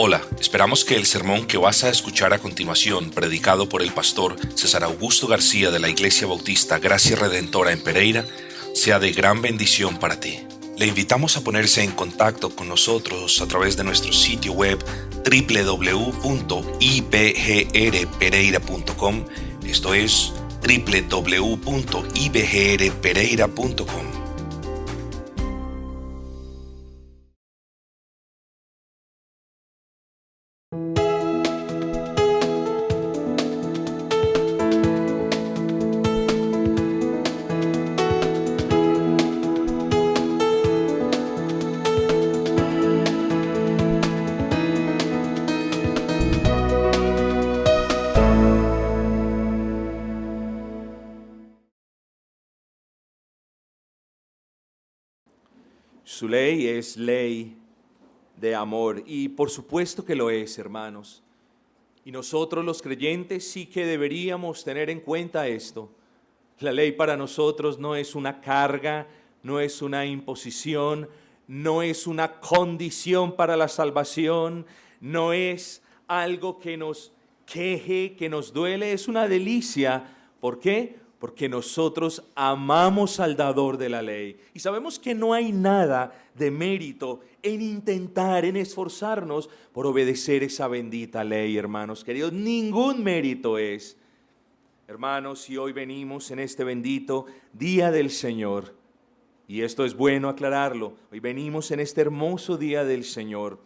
Hola, esperamos que el sermón que vas a escuchar a continuación, predicado por el pastor César Augusto García de la Iglesia Bautista Gracia Redentora en Pereira, sea de gran bendición para ti. Le invitamos a ponerse en contacto con nosotros a través de nuestro sitio web www.ibgrpereira.com, esto es www.ibgrpereira.com. Su ley es ley de amor, y por supuesto que lo es, hermanos. Y nosotros los creyentes sí que deberíamos tener en cuenta esto. La ley para nosotros no es una carga, no es una imposición, no es una condición para la salvación, no es algo que nos queje, que nos duele, es una delicia. ¿Por qué? Porque nosotros amamos al dador de la ley y sabemos que no hay nada de mérito en intentar, en esforzarnos por obedecer esa bendita ley, hermanos queridos. Ningún mérito es. Hermanos, y hoy venimos en este bendito día del Señor, y esto es bueno aclararlo, hoy venimos en este hermoso día del Señor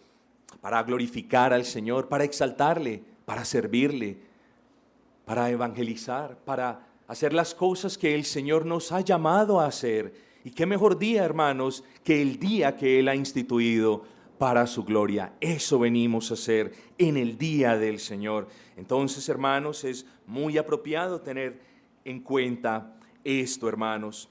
para glorificar al Señor, para exaltarle, para servirle, para evangelizar, para hacer las cosas que el Señor nos ha llamado a hacer. Y qué mejor día, hermanos, que el día que Él ha instituido para su gloria. Eso venimos a hacer en el día del Señor. Entonces, hermanos, es muy apropiado tener en cuenta esto, hermanos.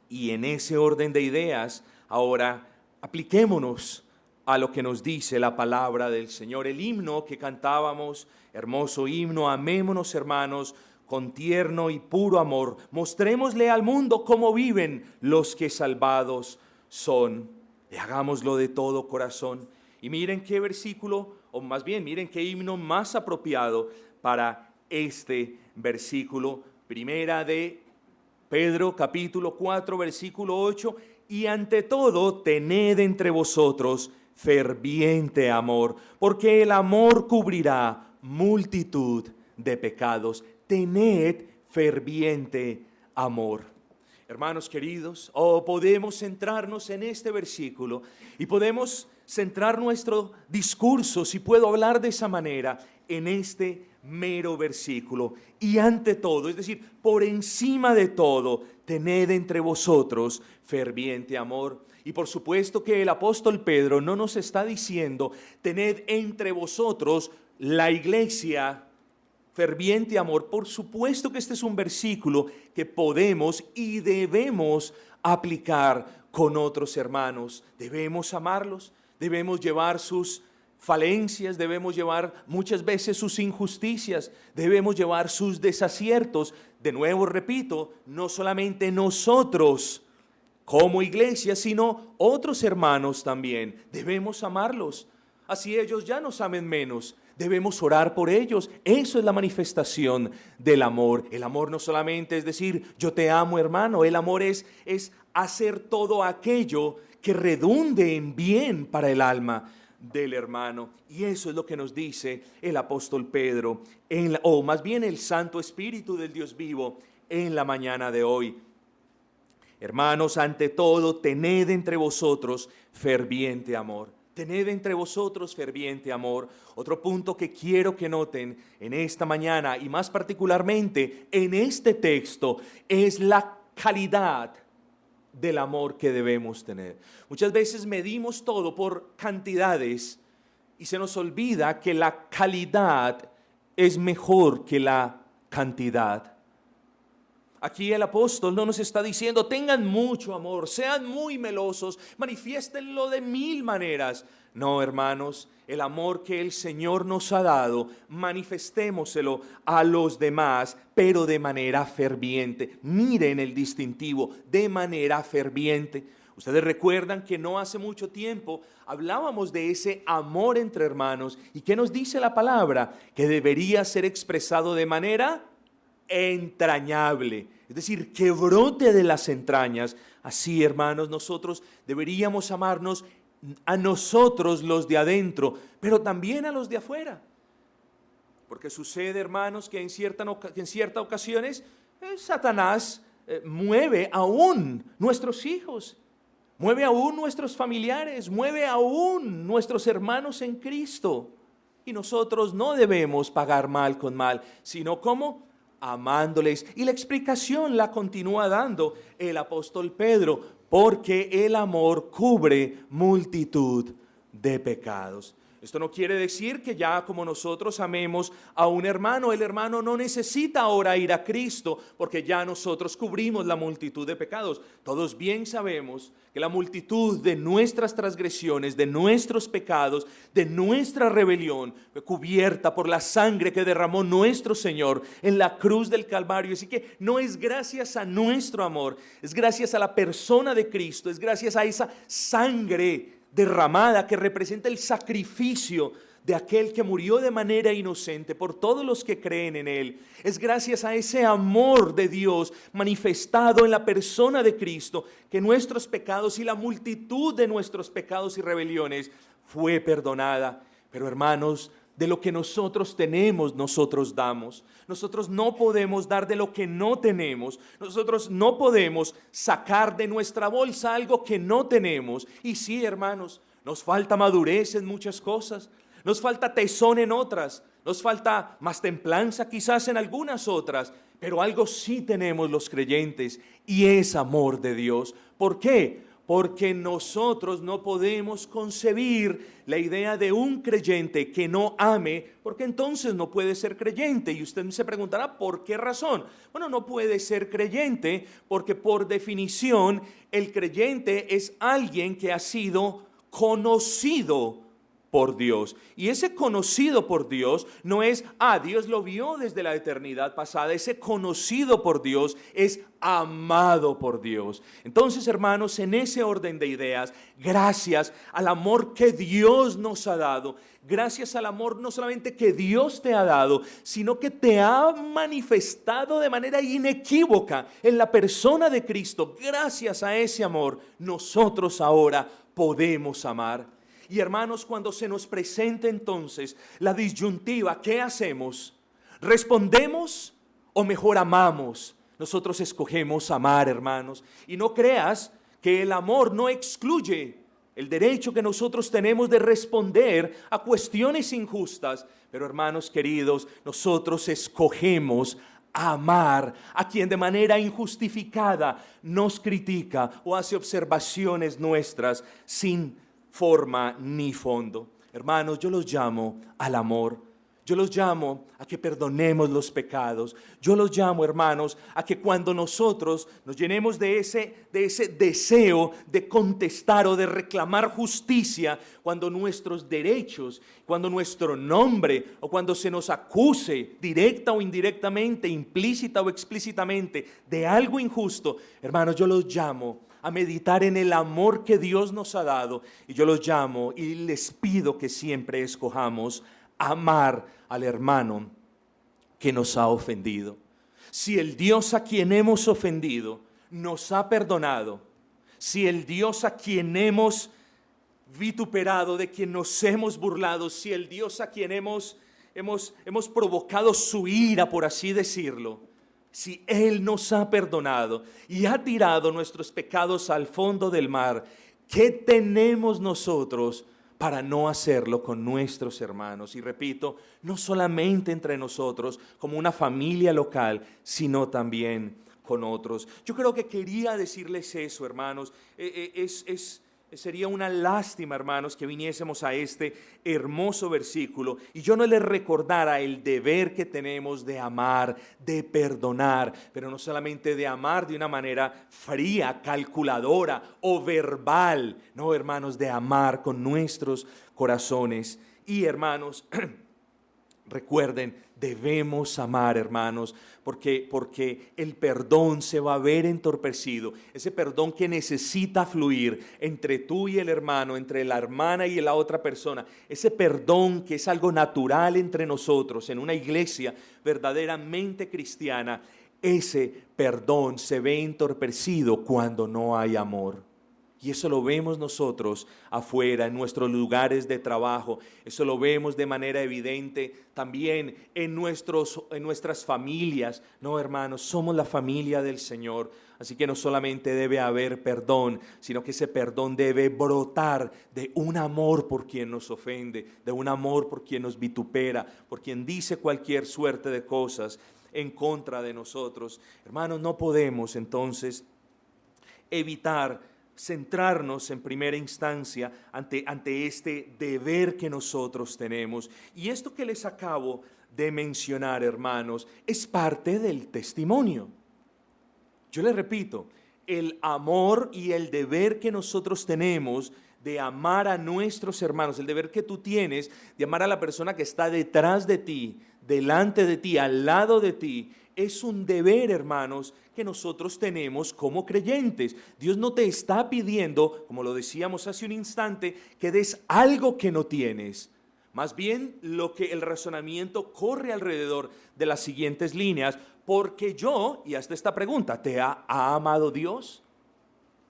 Y en ese orden de ideas, ahora apliquémonos a lo que nos dice la palabra del Señor. El himno que cantábamos, hermoso himno, amémonos, hermanos, con tierno y puro amor. Mostrémosle al mundo cómo viven los que salvados son. Y hagámoslo de todo corazón. Y miren qué versículo, o más bien miren qué himno más apropiado para este versículo. Primera de Pedro, capítulo 4, versículo 8. Y ante todo, tened entre vosotros ferviente amor, porque el amor cubrirá multitud de pecados. Tened ferviente amor. Hermanos queridos, podemos centrarnos en este versículo y podemos centrar nuestro discurso, si puedo hablar de esa manera, en este mero versículo. Y ante todo, es decir, por encima de todo, tened entre vosotros ferviente amor. Y por supuesto que el apóstol Pedro no nos está diciendo, tened entre vosotros la iglesia ferviente amor. Por supuesto que este es un versículo que podemos y debemos aplicar con otros hermanos. Debemos amarlos, debemos llevar sus falencias, debemos llevar muchas veces sus injusticias, debemos llevar sus desaciertos. De nuevo repito, no solamente nosotros como iglesia, sino otros hermanos también. Debemos amarlos, así ellos ya nos amen menos. Debemos orar por ellos. Eso es la manifestación del amor. El amor no solamente es decir, yo te amo, hermano. El amor es hacer todo aquello que redunde en bien para el alma del hermano. Y eso es lo que nos dice el apóstol Pedro, o más bien el Santo Espíritu del Dios vivo en la mañana de hoy. Hermanos, ante todo, tened entre vosotros ferviente amor. Tened entre vosotros ferviente amor. Otro punto que quiero que noten en esta mañana y más particularmente en este texto es la calidad del amor que debemos tener. Muchas veces medimos todo por cantidades y se nos olvida que la calidad es mejor que la cantidad. Aquí el apóstol no nos está diciendo, tengan mucho amor, sean muy melosos, manifiéstenlo de mil maneras. No, hermanos, el amor que el Señor nos ha dado, manifestémoselo a los demás, pero de manera ferviente. Miren el distintivo, de manera ferviente. Ustedes recuerdan que no hace mucho tiempo hablábamos de ese amor entre hermanos. ¿Y qué nos dice la palabra? Que debería ser expresado de manera entrañable, es decir, que brote de las entrañas. Así, hermanos, nosotros deberíamos amarnos a nosotros los de adentro, pero también a los de afuera. Porque sucede, hermanos, que en ciertas ocasiones Satanás mueve aún nuestros hijos, mueve aún nuestros familiares, mueve aún nuestros hermanos en Cristo. Y nosotros no debemos pagar mal con mal, sino como amándoles. Y la explicación la continúa dando el apóstol Pedro, porque el amor cubre multitud de pecados. Esto no quiere decir que ya como nosotros amemos a un hermano, el hermano no necesita ahora ir a Cristo, porque ya nosotros cubrimos la multitud de pecados. Todos bien sabemos que la multitud de nuestras transgresiones, de nuestros pecados, de nuestra rebelión, fue cubierta por la sangre que derramó nuestro Señor en la cruz del Calvario. Así que no es gracias a nuestro amor, es gracias a la persona de Cristo, es gracias a esa sangre derramada que representa el sacrificio de aquel que murió de manera inocente por todos los que creen en Él. Es gracias a ese amor de Dios manifestado en la persona de Cristo que nuestros pecados y la multitud de nuestros pecados y rebeliones fue perdonada. Pero hermanos, de lo que nosotros tenemos, nosotros damos. Nosotros no podemos dar de lo que no tenemos. Nosotros no podemos sacar de nuestra bolsa algo que no tenemos. Y sí, hermanos, nos falta madurez en muchas cosas. Nos falta tesón en otras. Nos falta más templanza quizás en algunas otras. Pero algo sí tenemos los creyentes y es amor de Dios. ¿Por qué? Porque nosotros no podemos concebir la idea de un creyente que no ame, porque entonces no puede ser creyente. Y usted se preguntará, ¿por qué razón? Bueno, no puede ser creyente porque por definición el creyente es alguien que ha sido conocido por Dios. Y ese conocido por Dios no es, Dios lo vio desde la eternidad pasada. Ese conocido por Dios es amado por Dios. Entonces, hermanos, en ese orden de ideas, gracias al amor que Dios nos ha dado, gracias al amor no solamente que Dios te ha dado, sino que te ha manifestado de manera inequívoca en la persona de Cristo. Gracias a ese amor, nosotros ahora podemos amar. Y hermanos, cuando se nos presenta entonces la disyuntiva, ¿qué hacemos? ¿Respondemos o mejor amamos? Nosotros escogemos amar, hermanos. Y no creas que el amor no excluye el derecho que nosotros tenemos de responder a cuestiones injustas. Pero hermanos queridos, nosotros escogemos amar a quien de manera injustificada nos critica o hace observaciones nuestras sin forma ni fondo. Hermanos, yo los llamo al amor. Yo los llamo a que perdonemos los pecados. Yo los llamo, hermanos, a que cuando nosotros nos llenemos de ese deseo de contestar o de reclamar justicia, cuando nuestros derechos, cuando nuestro nombre o cuando se nos acuse directa o indirectamente, implícita o explícitamente de algo injusto, hermanos, yo los llamo a meditar en el amor que Dios nos ha dado. Y yo los llamo y les pido que siempre escojamos amar al hermano que nos ha ofendido. Si el Dios a quien hemos ofendido nos ha perdonado, si el Dios a quien hemos vituperado, de quien nos hemos burlado, si el Dios a quien hemos provocado su ira, por así decirlo, si Él nos ha perdonado y ha tirado nuestros pecados al fondo del mar, ¿qué tenemos nosotros para no hacerlo con nuestros hermanos? Y repito, no solamente entre nosotros como una familia local, sino también con otros. Yo creo que quería decirles eso, hermanos. Sería una lástima, hermanos, que viniésemos a este hermoso versículo y yo no les recordara el deber que tenemos de amar, de perdonar, pero no solamente de amar de una manera fría, calculadora o verbal, no, hermanos, de amar con nuestros corazones. Y hermanos, Recuerden, debemos amar, hermanos, porque el perdón se va a ver entorpecido. Ese perdón que necesita fluir entre tú y el hermano, entre la hermana y la otra persona. Ese perdón que es algo natural entre nosotros en una iglesia verdaderamente cristiana. Ese perdón se ve entorpecido cuando no hay amor. Y eso lo vemos nosotros afuera, en nuestros lugares de trabajo. Eso lo vemos de manera evidente también en nuestras familias. No, hermanos, somos la familia del Señor. Así que no solamente debe haber perdón, sino que ese perdón debe brotar de un amor por quien nos ofende, de un amor por quien nos vitupera, por quien dice cualquier suerte de cosas en contra de nosotros. Hermanos, no podemos entonces evitar centrarnos en primera instancia ante este deber que nosotros tenemos. Y esto que les acabo de mencionar, hermanos, es parte del testimonio. Yo les repito, el amor y el deber que nosotros tenemos de amar a nuestros hermanos, el deber que tú tienes de amar a la persona que está detrás de ti, delante de ti, al lado de ti, es un deber, hermanos, que nosotros tenemos como creyentes. Dios no te está pidiendo, como lo decíamos hace un instante, que des algo que no tienes. Más bien, lo que el razonamiento corre alrededor de las siguientes líneas, porque yo, y hasta esta pregunta, ¿te ha amado Dios?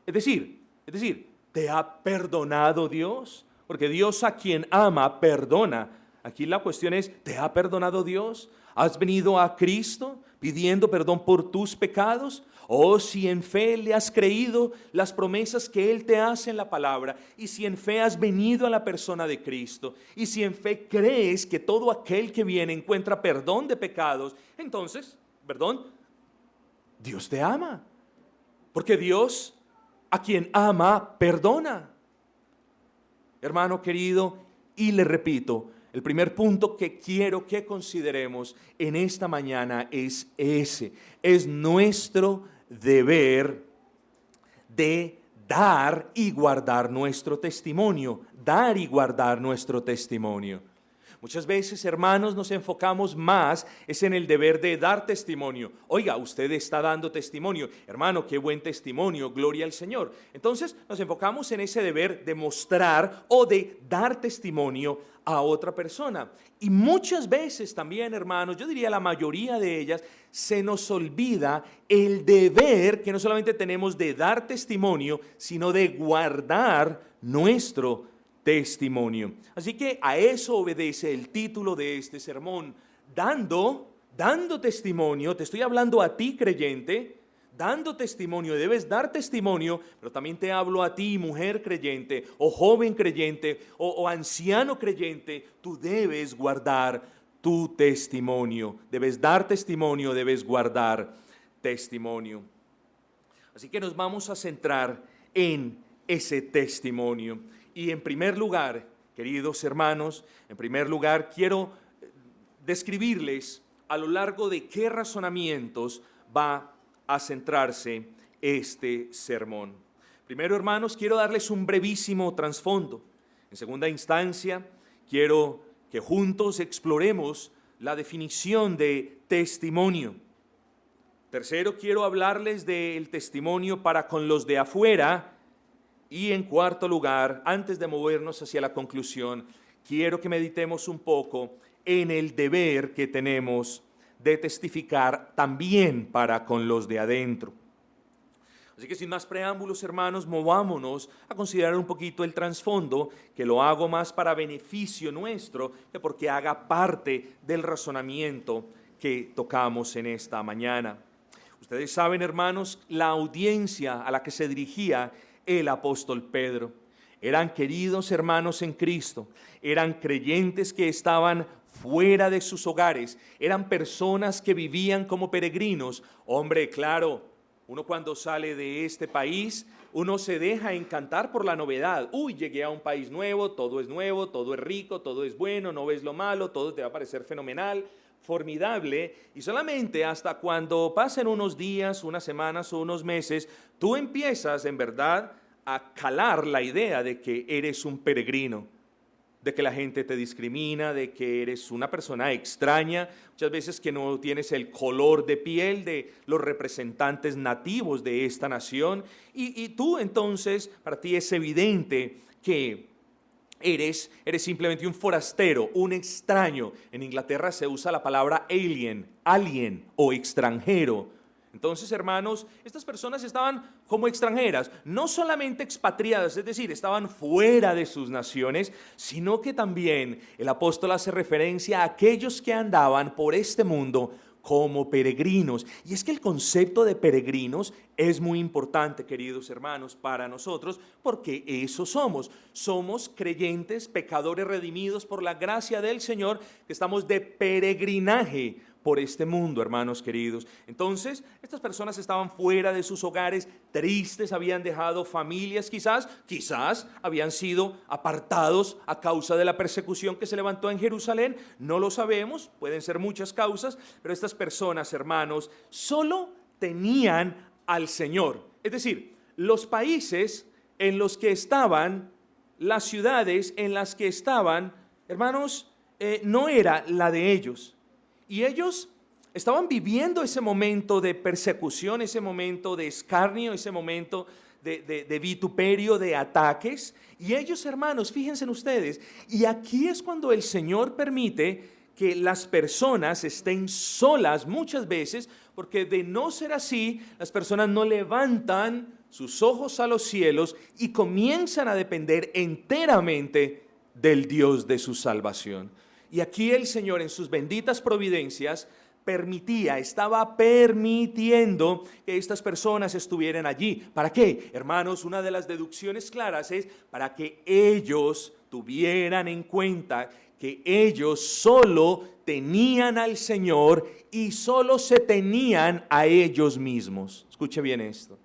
Es decir, ¿te ha perdonado Dios? Porque Dios a quien ama, perdona. Aquí la cuestión es, ¿te ha perdonado Dios? ¿Has venido a Cristo pidiendo perdón por tus pecados? O si en fe le has creído las promesas que Él te hace en la palabra, y si en fe has venido a la persona de Cristo, y si en fe crees que todo aquel que viene encuentra perdón de pecados, entonces, Dios te ama. Porque Dios a quien ama, perdona. Hermano querido, y le repito, el primer punto que quiero que consideremos en esta mañana es ese. Es nuestro deber de dar y guardar nuestro testimonio. Dar y guardar nuestro testimonio. Muchas veces, hermanos, nos enfocamos más es en el deber de dar testimonio. Oiga, usted está dando testimonio. Hermano, qué buen testimonio, gloria al Señor. Entonces nos enfocamos en ese deber de mostrar o de dar testimonio a otra persona. Y muchas veces también, hermanos, yo diría la mayoría de ellas, se nos olvida el deber que no solamente tenemos de dar testimonio, sino de guardar nuestro testimonio. Así que a eso obedece el título de este sermón, dando testimonio. Te estoy hablando a ti, creyente, dando testimonio. Debes dar testimonio, pero también te hablo a ti, mujer creyente, o joven creyente, o anciano creyente. Tú debes guardar tu testimonio. Debes dar testimonio, debes guardar testimonio. Así que nos vamos a centrar en ese testimonio. Y en primer lugar, queridos hermanos, en primer lugar quiero describirles a lo largo de qué razonamientos va a centrarse este sermón. Primero, hermanos, quiero darles un brevísimo trasfondo. En segunda instancia, quiero que juntos exploremos la definición de testimonio. Tercero, quiero hablarles del testimonio para con los de afuera. Y en cuarto lugar, antes de movernos hacia la conclusión, quiero que meditemos un poco en el deber que tenemos de testificar también para con los de adentro. Así que sin más preámbulos, hermanos, movámonos a considerar un poquito el trasfondo, que lo hago más para beneficio nuestro que porque haga parte del razonamiento que tocamos en esta mañana. Ustedes saben, hermanos, la audiencia a la que se dirigía el apóstol Pedro. Eran queridos hermanos en Cristo, eran creyentes que estaban fuera de sus hogares, eran personas que vivían como peregrinos. Hombre, claro, uno cuando sale de este país, uno se deja encantar por la novedad. Uy, llegué a un país nuevo, todo es rico, todo es bueno, no ves lo malo, todo te va a parecer fenomenal, formidable, y solamente hasta cuando pasen unos días, unas semanas o unos meses, tú empiezas en verdad a calar la idea de que eres un peregrino. de que la gente te discrimina, de que eres una persona extraña, muchas veces que no tienes el color de piel de los representantes nativos de esta nación, y tú entonces, para ti es evidente que eres simplemente un forastero, un extraño. En Inglaterra se usa la palabra alien o extranjero. Entonces, hermanos, estas personas estaban como extranjeras, no solamente expatriadas, es decir, estaban fuera de sus naciones, sino que también el apóstol hace referencia a aquellos que andaban por este mundo como peregrinos. Y es que el concepto de peregrinos es muy importante, queridos hermanos, para nosotros, porque eso somos. Somos creyentes, pecadores redimidos por la gracia del Señor, que estamos de peregrinaje por este mundo, hermanos queridos. Entonces, estas personas estaban fuera de sus hogares, tristes, habían dejado familias, quizás habían sido apartados a causa de la persecución que se levantó en Jerusalén, no lo sabemos, pueden ser muchas causas, pero estas personas, hermanos, solo tenían al Señor. Es decir, los países en los que estaban, las ciudades en las que estaban, hermanos, no era la de ellos. Y ellos estaban viviendo ese momento de persecución, ese momento de escarnio, ese momento de vituperio, de ataques. Y ellos, hermanos, fíjense en ustedes, y aquí es cuando el Señor permite que las personas estén solas muchas veces, porque de no ser así, las personas no levantan sus ojos a los cielos y comienzan a depender enteramente del Dios de su salvación. Y aquí el Señor en sus benditas providencias estaba permitiendo que estas personas estuvieran allí. ¿Para qué? Hermanos, una de las deducciones claras es para que ellos tuvieran en cuenta que ellos solo tenían al Señor y solo se tenían a ellos mismos. Escuche bien esto.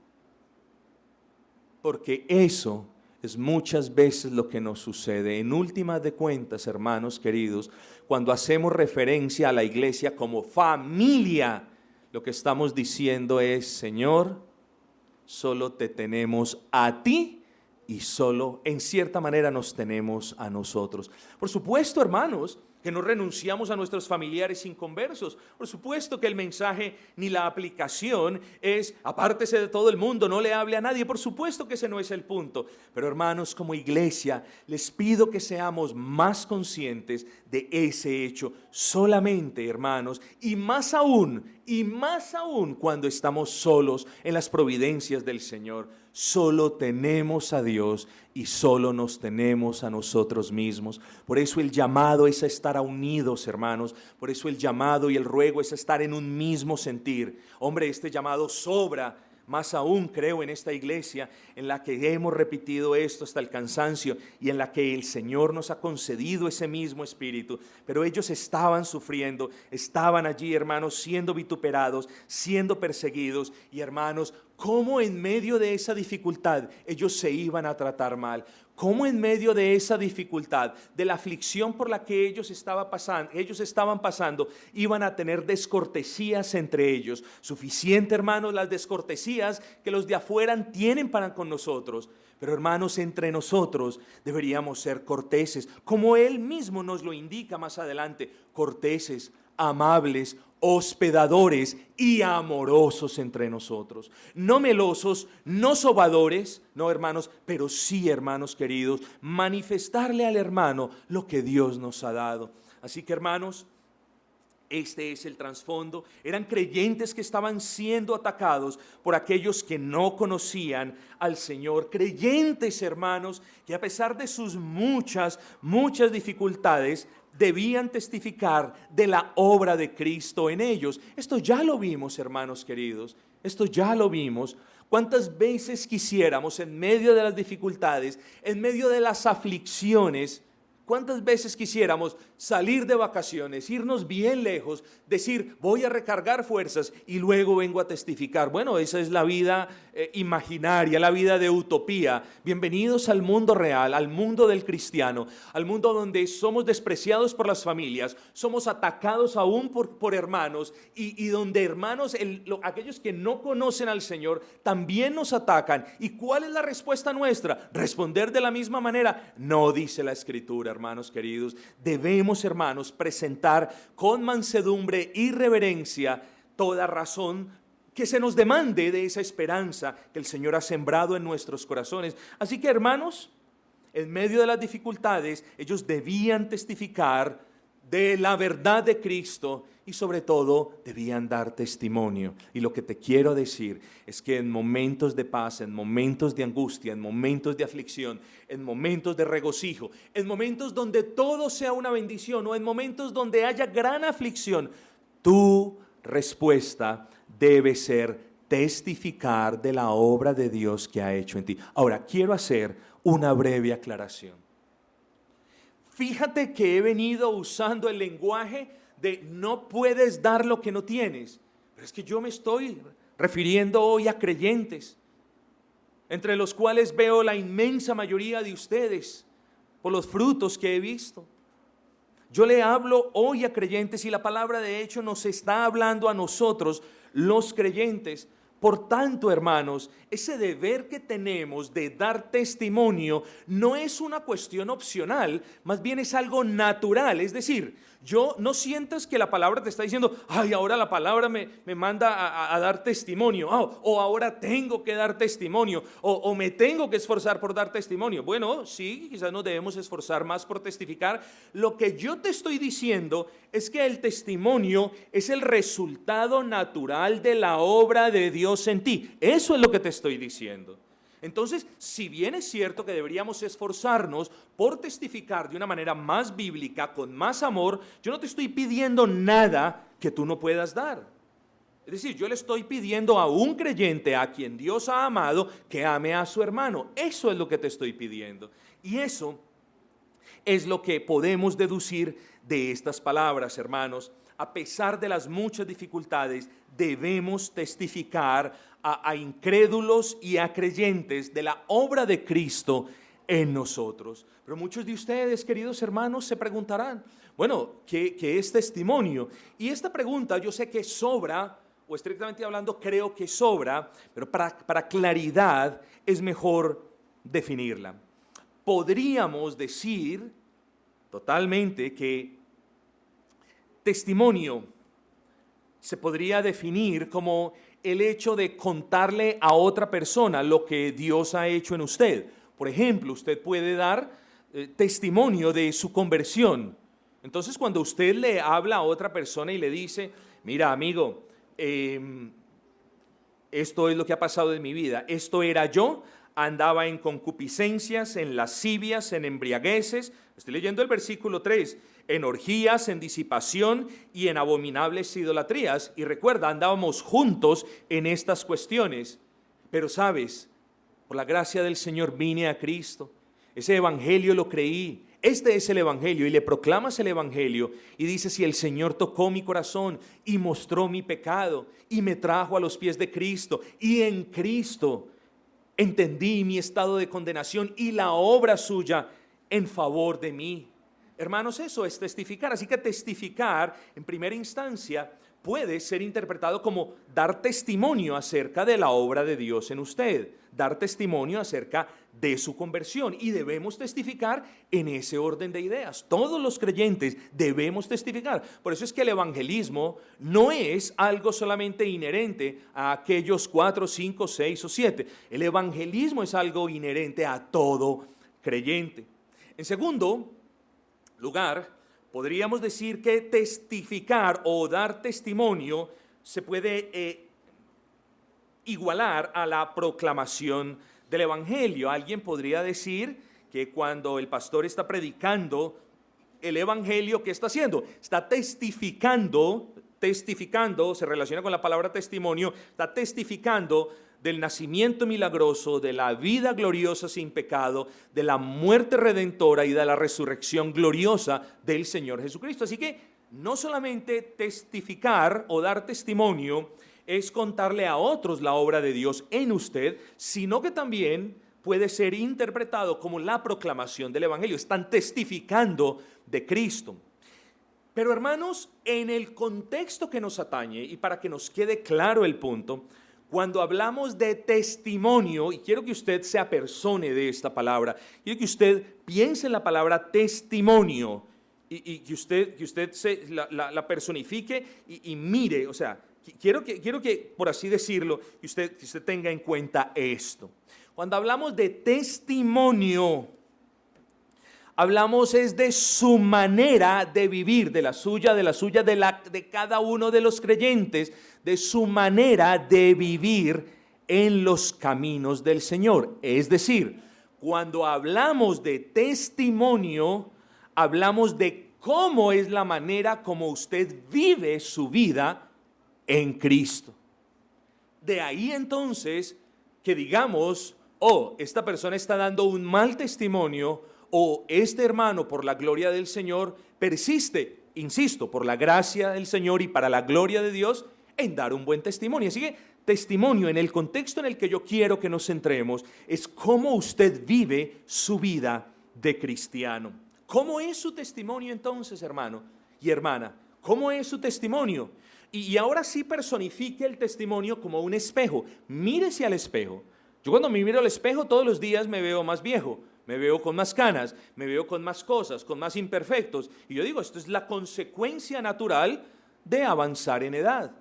Porque eso es muchas veces lo que nos sucede. En últimas de cuentas, hermanos queridos, cuando hacemos referencia a la iglesia como familia, lo que estamos diciendo es: Señor, solo te tenemos a ti y solo en cierta manera nos tenemos a nosotros. Por supuesto, hermanos, que no renunciamos a nuestros familiares inconversos. Por supuesto que el mensaje ni la aplicación es apártese de todo el mundo, no le hable a nadie. Por supuesto que ese no es el punto. Pero hermanos, como iglesia, les pido que seamos más conscientes de ese hecho. Solamente, hermanos, y más aún cuando estamos solos en las providencias del Señor. Solo tenemos a Dios y solo nos tenemos a nosotros mismos. Por eso el llamado es a estar unidos, hermanos. Por eso el llamado y el ruego es a estar en un mismo sentir. Hombre, este llamado sobra. Más aún creo en esta iglesia en la que hemos repetido esto hasta el cansancio y en la que el Señor nos ha concedido ese mismo espíritu. Pero ellos estaban sufriendo, estaban allí, hermanos, siendo vituperados, siendo perseguidos. Y hermanos, cómo en medio de esa dificultad ellos se iban a tratar mal. Cómo en medio de esa dificultad, de la aflicción por la que ellos estaban pasando, iban a tener descortesías entre ellos. Suficiente, hermanos, las descortesías que los de afuera tienen para con nosotros. Pero hermanos, entre nosotros deberíamos ser corteses, como Él mismo nos lo indica más adelante, corteses, amables, hospedadores y amorosos entre nosotros. No melosos, no sobadores, no hermanos, pero sí, hermanos queridos, manifestarle al hermano lo que Dios nos ha dado. Así que, hermanos, este es el trasfondo. Eran creyentes que estaban siendo atacados por aquellos que no conocían al Señor. Creyentes, hermanos, que a pesar de sus muchas dificultades, debían testificar de la obra de Cristo en ellos. Esto ya lo vimos, hermanos queridos. Esto ya lo vimos. ¿Cuántas veces quisiéramos en medio de las dificultades, en medio de las aflicciones, cuántas veces quisiéramos salir de vacaciones, irnos bien lejos, decir voy a recargar fuerzas y luego vengo a testificar? Bueno, esa es la vida imaginaria, la vida de utopía. Bienvenidos al mundo real, al mundo del cristiano, al mundo donde somos despreciados por las familias, somos atacados aún por hermanos y donde, hermanos, aquellos que no conocen al Señor también nos atacan. ¿Y cuál es la respuesta nuestra? Responder de la misma manera. No dice la Escritura, hermanos queridos, debemos, hermanos, presentar con mansedumbre y reverencia toda razón que se nos demande de esa esperanza que el Señor ha sembrado en nuestros corazones. Así que, hermanos, en medio de las dificultades, ellos debían testificar de la verdad de Cristo y sobre todo debían dar testimonio. Y lo que te quiero decir es que en momentos de paz, en momentos de angustia, en momentos de aflicción, en momentos de regocijo, en momentos donde todo sea una bendición o en momentos donde haya gran aflicción, tu respuesta debe ser testificar de la obra de Dios que ha hecho en ti. Ahora, quiero hacer una breve aclaración. Fíjate que he venido usando el lenguaje de no puedes dar lo que no tienes, pero es que yo me estoy refiriendo hoy a creyentes, entre los cuales veo la inmensa mayoría de ustedes, por los frutos que he visto. Yo le hablo hoy a creyentes y la palabra de hecho nos está hablando a nosotros, los creyentes. Por tanto, hermanos, ese deber que tenemos de dar testimonio no es una cuestión opcional, más bien es algo natural. Es decir, no sientas que la palabra te está diciendo, ay, ahora la palabra me manda a dar testimonio, o ahora tengo que dar testimonio, o me tengo que esforzar por dar testimonio. Bueno, sí, quizás nos debemos esforzar más por testificar. Lo que yo te estoy diciendo es que el testimonio es el resultado natural de la obra de Dios en ti. Eso es lo que te estoy diciendo. Entonces, si bien es cierto que deberíamos esforzarnos por testificar de una manera más bíblica, con más amor, yo no te estoy pidiendo nada que tú no puedas dar. Es decir, yo le estoy pidiendo a un creyente a quien Dios ha amado que ame a su hermano. Eso es lo que te estoy pidiendo. Y eso es lo que podemos deducir de estas palabras, hermanos. A pesar de las muchas dificultades, debemos testificar a incrédulos y a creyentes de la obra de Cristo en nosotros. Pero muchos de ustedes, queridos hermanos, se preguntarán, bueno, ¿qué es testimonio? Y esta pregunta yo sé que sobra, o estrictamente hablando creo que sobra, pero para claridad es mejor definirla. Podríamos decir totalmente que testimonio se podría definir como el hecho de contarle a otra persona lo que Dios ha hecho en usted. Por ejemplo, usted puede dar testimonio de su conversión. Entonces, cuando usted le habla a otra persona y le dice, mira, amigo, esto es lo que ha pasado en mi vida, esto era yo, andaba en concupiscencias, en lascivias, en embriagueces, estoy leyendo el versículo 3, en orgías, en disipación y en abominables idolatrías. Y recuerda, andábamos juntos en estas cuestiones. Pero sabes, por la gracia del Señor vine a Cristo. Ese evangelio lo creí. Este es el evangelio y le proclamas el evangelio y dices, si el Señor tocó mi corazón y mostró mi pecado y me trajo a los pies de Cristo y en Cristo entendí mi estado de condenación y la obra suya en favor de mí. Hermanos, eso es testificar. Así que testificar, en primera instancia, puede ser interpretado como dar testimonio acerca de la obra de Dios en usted, dar testimonio acerca de su conversión. Y debemos testificar en ese orden de ideas. Todos los creyentes debemos testificar. Por eso es que el evangelismo no es algo solamente inherente a aquellos 4, 5, 6 o 7. El evangelismo es algo inherente a todo creyente. En segundo lugar, podríamos decir que testificar o dar testimonio se puede igualar a la proclamación del evangelio. Alguien podría decir que cuando el pastor está predicando el evangelio, ¿qué está haciendo? Está testificando, se relaciona con la palabra testimonio, está testificando del nacimiento milagroso, de la vida gloriosa sin pecado, de la muerte redentora y de la resurrección gloriosa del Señor Jesucristo. Así que no solamente testificar o dar testimonio es contarle a otros la obra de Dios en usted, sino que también puede ser interpretado como la proclamación del evangelio. Están testificando de Cristo. Pero hermanos, en el contexto que nos atañe y para que nos quede claro el punto, Cuando hablamos de testimonio, y quiero que usted se apersone de esta palabra, quiero que usted piense en la palabra testimonio y que usted la personifique y mire, o sea, quiero que, por así decirlo, que usted tenga en cuenta esto. Cuando hablamos de testimonio, hablamos es de su manera de vivir, de la suya, de cada uno de los creyentes, de su manera de vivir en los caminos del Señor. Es decir, cuando hablamos de testimonio, hablamos de cómo es la manera como usted vive su vida en Cristo. De ahí entonces que digamos, esta persona está dando un mal testimonio, o este hermano, por la gloria del Señor, persiste, insisto, por la gracia del Señor y para la gloria de Dios, en dar un buen testimonio. Así que testimonio, en el contexto en el que yo quiero que nos centremos, es cómo usted vive su vida de cristiano. ¿Cómo es su testimonio entonces, hermano y hermana? ¿Cómo es su testimonio? Y ahora sí personifique el testimonio como un espejo. Mírese al espejo. Yo cuando me miro al espejo todos los días me veo más viejo. Me veo con más canas, me veo con más cosas, con más imperfectos. Y yo digo, esto es la consecuencia natural de avanzar en edad.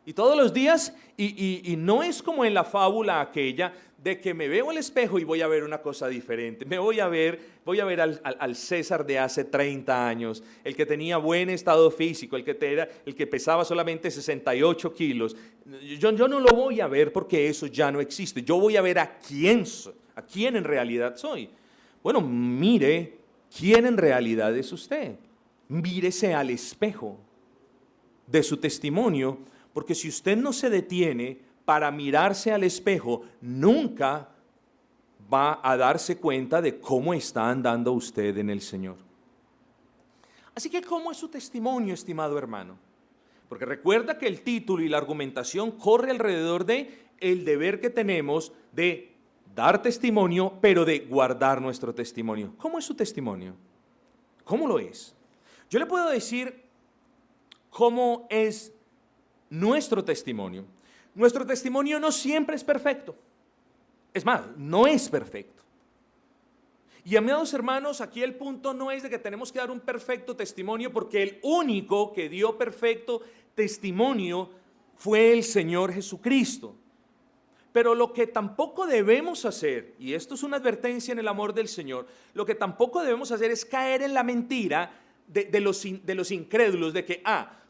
Y todos los días, y no es como en la fábula aquella de que me veo al espejo y voy a ver una cosa diferente. Voy a ver al César de hace 30 años, el que tenía buen estado físico, el que pesaba solamente 68 kilos. Yo no lo voy a ver porque eso ya no existe. Yo voy a ver a quién en realidad soy. Bueno, mire quién en realidad es usted. Mírese al espejo de su testimonio, porque si usted no se detiene para mirarse al espejo, nunca va a darse cuenta de cómo está andando usted en el Señor. Así que, ¿cómo es su testimonio, estimado hermano? Porque recuerda que el título y la argumentación corre alrededor de el deber que tenemos de dar testimonio, pero de guardar nuestro testimonio. ¿Cómo es su testimonio? ¿Cómo lo es? Yo le puedo decir cómo es nuestro testimonio. Nuestro testimonio no siempre es perfecto. Es más, no es perfecto. Y amados hermanos, aquí el punto no es de que tenemos que dar un perfecto testimonio, porque el único que dio perfecto testimonio fue el Señor Jesucristo. Pero lo que tampoco debemos hacer, y esto es una advertencia en el amor del Señor, lo que tampoco debemos hacer es caer en la mentira de los incrédulos, de que,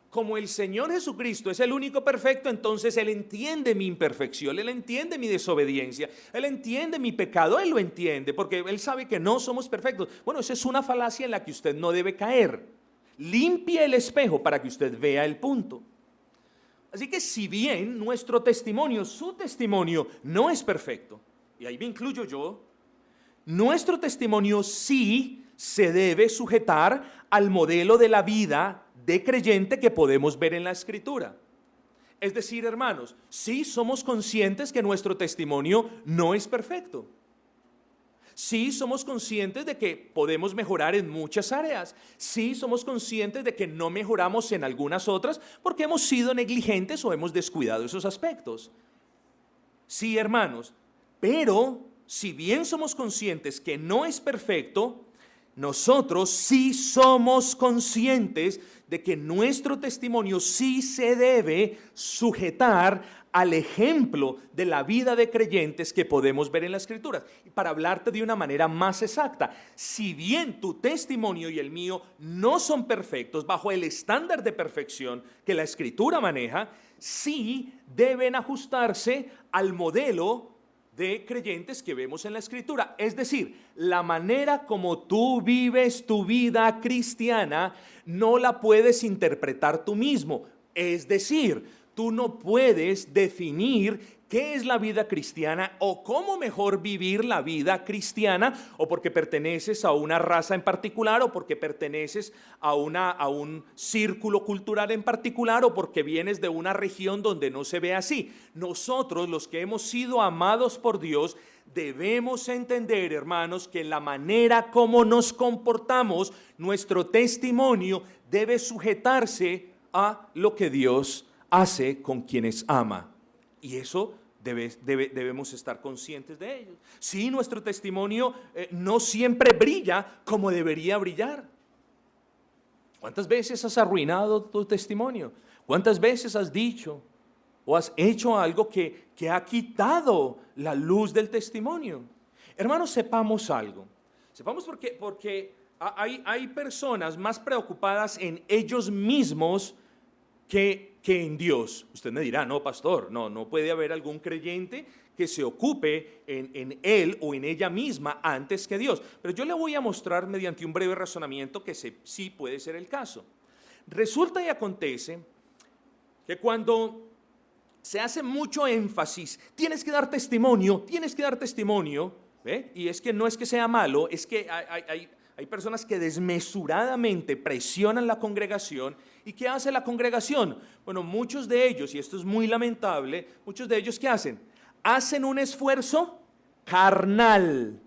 como el Señor Jesucristo es el único perfecto, entonces Él entiende mi imperfección, Él entiende mi desobediencia, Él entiende mi pecado, Él lo entiende, porque Él sabe que no somos perfectos. Bueno, esa es una falacia en la que usted no debe caer. Limpie el espejo para que usted vea el punto. Así que si bien nuestro testimonio, su testimonio, no es perfecto, y ahí me incluyo yo, nuestro testimonio sí se debe sujetar al modelo de la vida de creyente que podemos ver en la Escritura. Es decir, hermanos, sí somos conscientes que nuestro testimonio no es perfecto. Sí somos conscientes de que podemos mejorar en muchas áreas. Sí somos conscientes de que no mejoramos en algunas otras porque hemos sido negligentes o hemos descuidado esos aspectos. Sí, hermanos, pero si bien somos conscientes que no es perfecto, nosotros sí somos conscientes de que nuestro testimonio sí se debe sujetar al ejemplo de la vida de creyentes que podemos ver en las Escrituras. Y para hablarte de una manera más exacta, si bien tu testimonio y el mío no son perfectos bajo el estándar de perfección que la Escritura maneja, sí deben ajustarse al modelo de creyentes que vemos en la Escritura. Es decir, la manera como tú vives tu vida cristiana no la puedes interpretar tú mismo. Es decir, tú no puedes definir qué es la vida cristiana o cómo mejor vivir la vida cristiana, o porque perteneces a una raza en particular, o porque perteneces a un círculo cultural en particular, o porque vienes de una región donde no se ve así. Nosotros, los que hemos sido amados por Dios, debemos entender, hermanos, que la manera como nos comportamos, nuestro testimonio debe sujetarse a lo que Dios hace con quienes ama. Y eso debemos estar conscientes de ello. Sí, nuestro testimonio no siempre brilla como debería brillar. ¿Cuántas veces has arruinado tu testimonio? ¿Cuántas veces has dicho o has hecho algo que ha quitado la luz del testimonio? Hermanos, sepamos algo. Sepamos porque hay personas más preocupadas en ellos mismos que en Dios. Usted me dirá, no, pastor, no puede haber algún creyente que se ocupe en él o en ella misma antes que Dios. Pero yo le voy a mostrar mediante un breve razonamiento que sí puede ser el caso. Resulta y acontece que cuando se hace mucho énfasis, tienes que dar testimonio, ¿ve? Y es que no es que sea malo, es que hay personas que desmesuradamente presionan la congregación. ¿Y qué hace la congregación? Bueno, muchos de ellos, y esto es muy lamentable, muchos de ellos ¿qué hacen? Hacen un esfuerzo carnal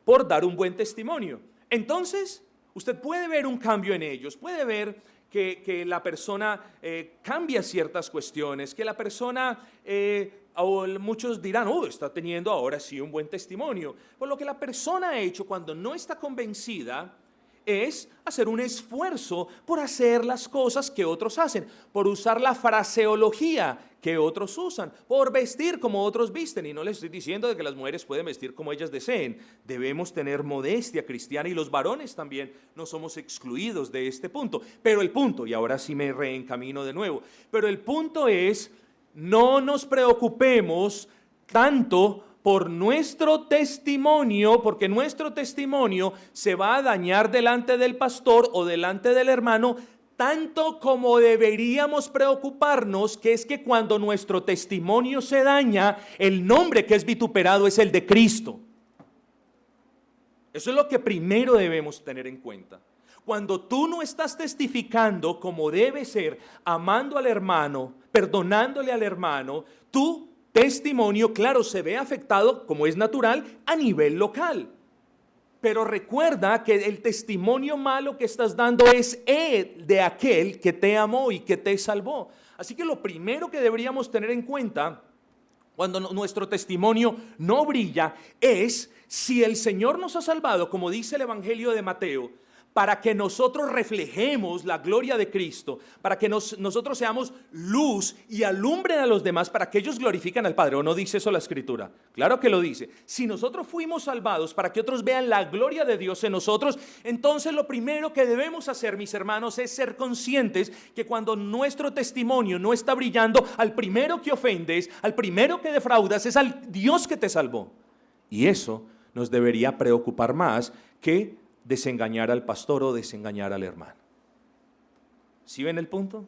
por dar un buen testimonio. Entonces, usted puede ver un cambio en ellos, puede ver que la persona cambia ciertas cuestiones, que la persona, o muchos dirán, está teniendo ahora sí un buen testimonio. Por lo que la persona ha hecho cuando no está convencida es hacer un esfuerzo por hacer las cosas que otros hacen, por usar la fraseología que otros usan, por vestir como otros visten. Y no les estoy diciendo de que las mujeres pueden vestir como ellas deseen. Debemos tener modestia cristiana y los varones también no somos excluidos de este punto. Pero el punto, y ahora sí me reencamino de nuevo, pero el punto es, no nos preocupemos tanto por nuestro testimonio, porque nuestro testimonio se va a dañar delante del pastor o delante del hermano, tanto como deberíamos preocuparnos, que es que cuando nuestro testimonio se daña, el nombre que es vituperado es el de Cristo. Eso es lo que primero debemos tener en cuenta. Cuando tú no estás testificando como debe ser, amando al hermano, perdonándole al hermano, tu testimonio, claro, se ve afectado, como es natural, a nivel local. Pero recuerda que el testimonio malo que estás dando es el de aquel que te amó y que te salvó. Así que lo primero que deberíamos tener en cuenta cuando nuestro testimonio no brilla es si el Señor nos ha salvado, como dice el Evangelio de Mateo, para que nosotros reflejemos la gloria de Cristo, para que nosotros seamos luz y alumbren a los demás, para que ellos glorifiquen al Padre. ¿O no dice eso la Escritura? Claro que lo dice. Si nosotros fuimos salvados para que otros vean la gloria de Dios en nosotros, entonces lo primero que debemos hacer, mis hermanos, es ser conscientes que cuando nuestro testimonio no está brillando, al primero que ofendes, al primero que defraudas, es al Dios que te salvó. Y eso nos debería preocupar más que desengañar al pastor o desengañar al hermano. ¿Sí ven el punto?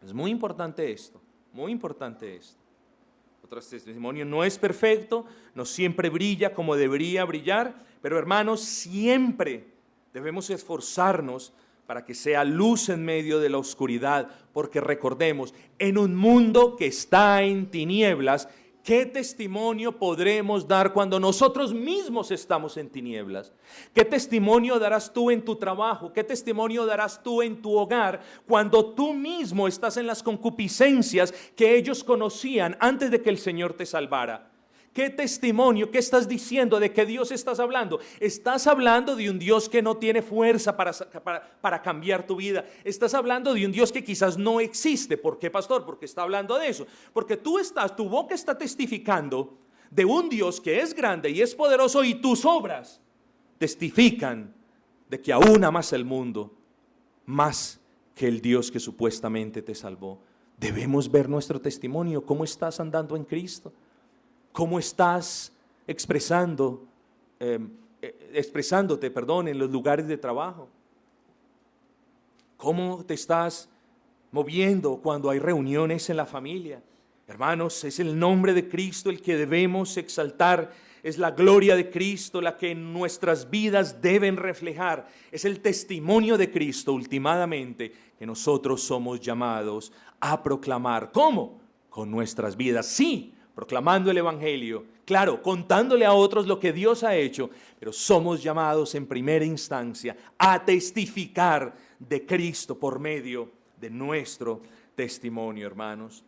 Es muy importante esto, muy importante esto. Otro testimonio no es perfecto, no siempre brilla como debería brillar, pero hermanos, siempre debemos esforzarnos para que sea luz en medio de la oscuridad, porque recordemos, en un mundo que está en tinieblas, ¿qué testimonio podremos dar cuando nosotros mismos estamos en tinieblas? ¿Qué testimonio darás tú en tu trabajo? ¿Qué testimonio darás tú en tu hogar cuando tú mismo estás en las concupiscencias que ellos conocían antes de que el Señor te salvara? ¿Qué testimonio, qué estás diciendo, de qué Dios estás hablando? Estás hablando de un Dios que no tiene fuerza para cambiar tu vida. Estás hablando de un Dios que quizás no existe. ¿Por qué, pastor? Porque está hablando de eso. Porque tu boca está testificando de un Dios que es grande y es poderoso, y tus obras testifican de que aún amas el mundo más que el Dios que supuestamente te salvó. Debemos ver nuestro testimonio. ¿Cómo estás andando en Cristo? ¿Cómo estás expresándote, en los lugares de trabajo? ¿Cómo te estás moviendo cuando hay reuniones en la familia? Hermanos, es el nombre de Cristo el que debemos exaltar. Es la gloria de Cristo la que nuestras vidas deben reflejar. Es el testimonio de Cristo, últimamente, que nosotros somos llamados a proclamar. ¿Cómo? Con nuestras vidas, sí, proclamando el Evangelio, claro, contándole a otros lo que Dios ha hecho, pero somos llamados en primera instancia a testificar de Cristo por medio de nuestro testimonio, hermanos.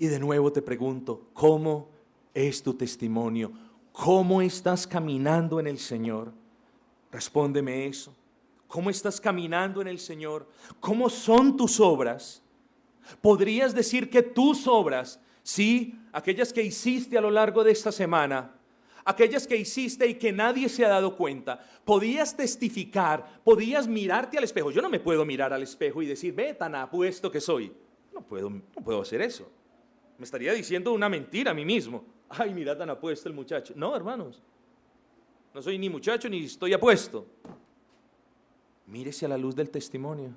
Y de nuevo te pregunto, ¿cómo es tu testimonio? ¿Cómo estás caminando en el Señor? Respóndeme eso. ¿Cómo estás caminando en el Señor? ¿Cómo son tus obras? ¿Podrías decir que tus obras, sí, aquellas que hiciste a lo largo de esta semana, aquellas que hiciste y que nadie se ha dado cuenta, podías testificar, podías mirarte al espejo? Yo no me puedo mirar al espejo y decir, ve tan apuesto que soy. No puedo hacer eso. Me estaría diciendo una mentira a mí mismo. Ay, mira tan apuesto el muchacho. No, hermanos, no soy ni muchacho ni estoy apuesto. Mírese a la luz del testimonio.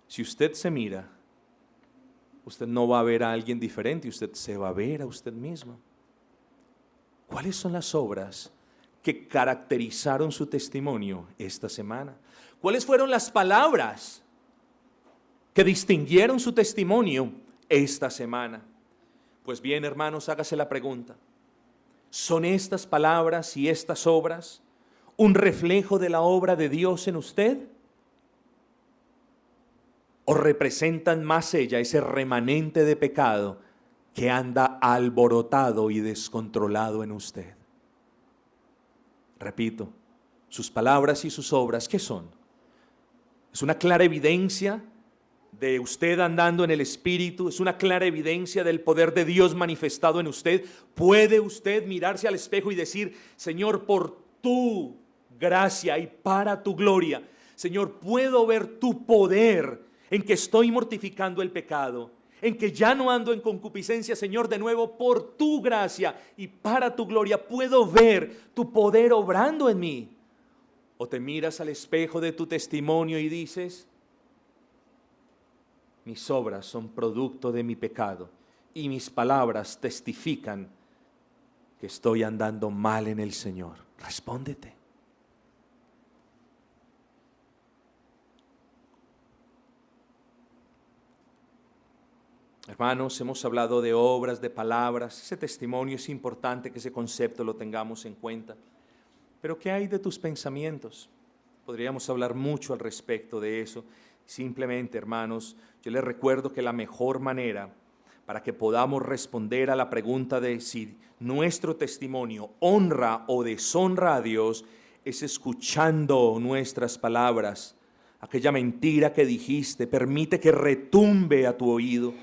Si usted se mira, usted no va a ver a alguien diferente, usted se va a ver a usted mismo. ¿Cuáles son las obras que caracterizaron su testimonio esta semana? ¿Cuáles fueron las palabras que distinguieron su testimonio esta semana? Pues bien, hermanos, hágase la pregunta. ¿Son estas palabras y estas obras un reflejo de la obra de Dios en usted? ¿O representan más ese remanente de pecado que anda alborotado y descontrolado en usted? Repito, sus palabras y sus obras, ¿qué son? ¿Es una clara evidencia de usted andando en el Espíritu? ¿Es una clara evidencia del poder de Dios manifestado en usted? ¿Puede usted mirarse al espejo y decir, Señor, por tu gracia y para tu gloria, Señor, puedo ver tu poder en que estoy mortificando el pecado, en que ya no ando en concupiscencia? Señor, de nuevo, por tu gracia y para tu gloria, puedo ver tu poder obrando en mí. ¿O te miras al espejo de tu testimonio y dices, mis obras son producto de mi pecado y mis palabras testifican que estoy andando mal en el Señor? Respóndete. Hermanos, hemos hablado de obras, de palabras. Ese testimonio es importante, que ese concepto lo tengamos en cuenta. Pero ¿qué hay de tus pensamientos? Podríamos hablar mucho al respecto de eso. Simplemente, hermanos, yo les recuerdo que la mejor manera para que podamos responder a la pregunta de si nuestro testimonio honra o deshonra a Dios es escuchando nuestras palabras. Aquella mentira que dijiste, permite que retumbe a tu oído.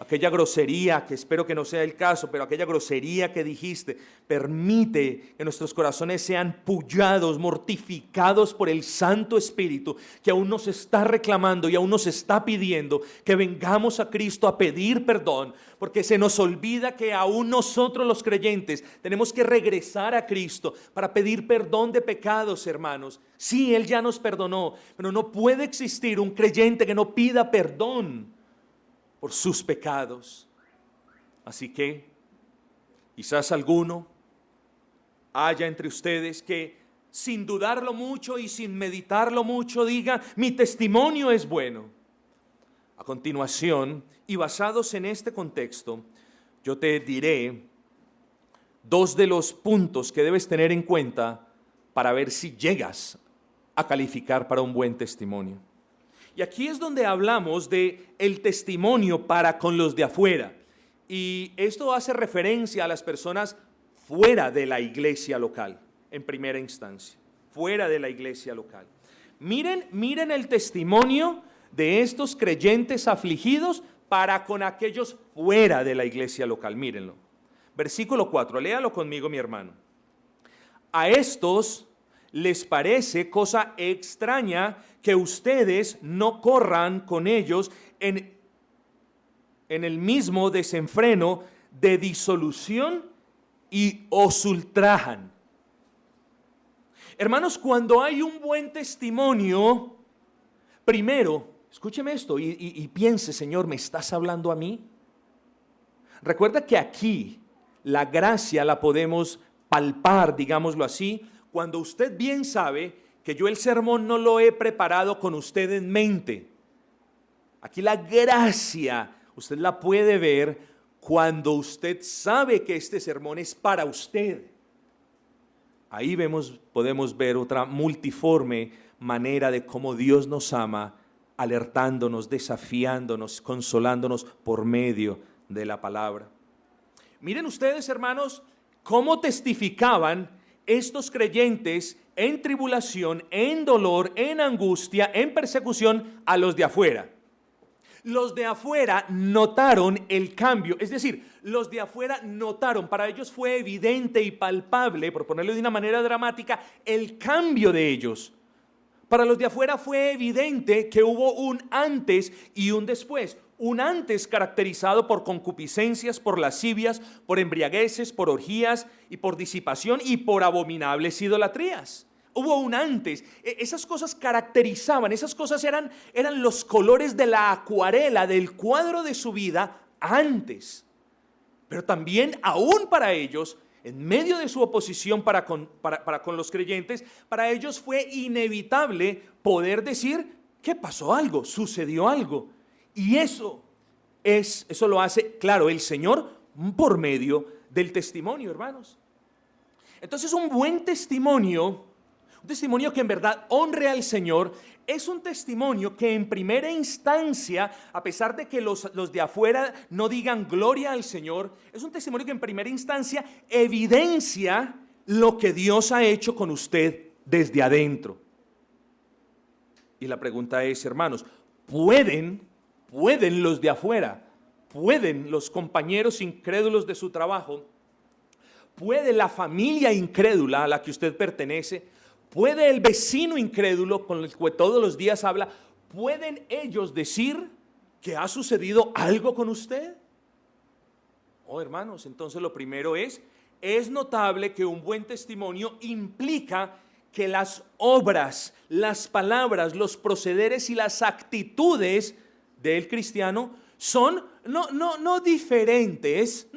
Aquella grosería, que espero que no sea el caso, pero aquella grosería que dijiste, permite que nuestros corazones sean pullados, mortificados por el Santo Espíritu, que aún nos está reclamando y aún nos está pidiendo que vengamos a Cristo a pedir perdón, porque se nos olvida que aún nosotros los creyentes tenemos que regresar a Cristo para pedir perdón de pecados, hermanos. Sí, Él ya nos perdonó, pero no puede existir un creyente que no pida perdón por sus pecados. Así que quizás alguno haya entre ustedes que sin dudarlo mucho y sin meditarlo mucho diga, mi testimonio es bueno. A continuación, y basados en este contexto, yo te diré dos de los puntos que debes tener en cuenta para ver si llegas a calificar para un buen testimonio. Y aquí es donde hablamos de el testimonio para con los de afuera. Y esto hace referencia a las personas fuera de la iglesia local, en primera instancia, fuera de la iglesia local. Miren el testimonio de estos creyentes afligidos para con aquellos fuera de la iglesia local. Mírenlo. Versículo 4, léalo conmigo, mi hermano. A estos les parece cosa extraña que ustedes no corran con ellos en el mismo desenfreno de disolución y os ultrajan. Hermanos, cuando hay un buen testimonio, primero, escúcheme esto y piense, Señor, ¿me estás hablando a mí? Recuerda que aquí la gracia la podemos palpar, digámoslo así, cuando usted bien sabe que yo el sermón no lo he preparado con usted en mente. Aquí la gracia usted la puede ver cuando usted sabe que este sermón es para usted. Ahí podemos ver otra multiforme manera de cómo Dios nos ama alertándonos, desafiándonos, consolándonos por medio de la palabra. Miren ustedes, hermanos, cómo testificaban estos creyentes en tribulación, en dolor, en angustia, en persecución a los de afuera. Los de afuera notaron el cambio, es decir, los de afuera notaron, para ellos fue evidente y palpable, por ponerlo de una manera dramática, el cambio de ellos. Para los de afuera fue evidente que hubo un antes y un después. Un antes caracterizado por concupiscencias, por lascivias, por embriagueces, por orgías y por disipación y por abominables idolatrías. Hubo un antes. Esas cosas caracterizaban, esas cosas eran los colores de la acuarela, del cuadro de su vida antes. Pero también, aún para ellos, en medio de su oposición para con los creyentes, para ellos fue inevitable poder decir que pasó algo, sucedió algo. Y eso lo hace, claro, el Señor por medio del testimonio, hermanos. Entonces, un buen testimonio, un testimonio que en verdad honre al Señor, es un testimonio que en primera instancia, a pesar de que los de afuera no digan gloria al Señor, es un testimonio que en primera instancia evidencia lo que Dios ha hecho con usted desde adentro. Y la pregunta es, hermanos, ¿pueden los de afuera, pueden los compañeros incrédulos de su trabajo, puede la familia incrédula a la que usted pertenece, puede el vecino incrédulo con el que todos los días habla, pueden ellos decir que ha sucedido algo con usted? Oh, hermanos, entonces lo primero es notable que un buen testimonio implica que las obras, las palabras, los procederes y las actitudes del cristiano son no diferentes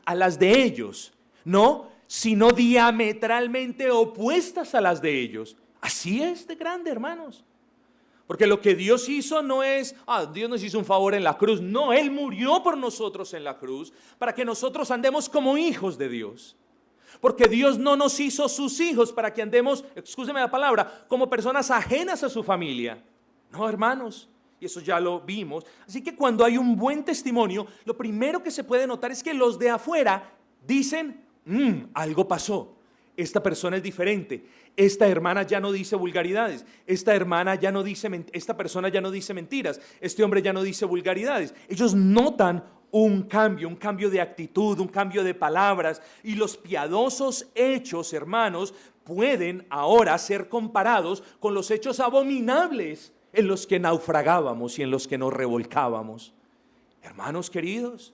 a las de ellos, no, sino diametralmente opuestas a las de ellos. Así es de grande, hermanos. Porque lo que Dios hizo no es, Dios nos hizo un favor en la cruz. No, Él murió por nosotros en la cruz para que nosotros andemos como hijos de Dios. Porque Dios no nos hizo sus hijos para que andemos, excúseme la palabra, como personas ajenas a su familia. No, hermanos. Y eso ya lo vimos. Así que cuando hay un buen testimonio, lo primero que se puede notar es que los de afuera dicen, algo pasó. Esta persona es diferente. Esta hermana ya no dice vulgaridades. Esta persona ya no dice mentiras. Este hombre ya no dice vulgaridades. Ellos notan un cambio de actitud, un cambio de palabras. Y los piadosos hechos, hermanos, pueden ahora ser comparados con los hechos abominables en los que naufragábamos y en los que nos revolcábamos. Hermanos queridos,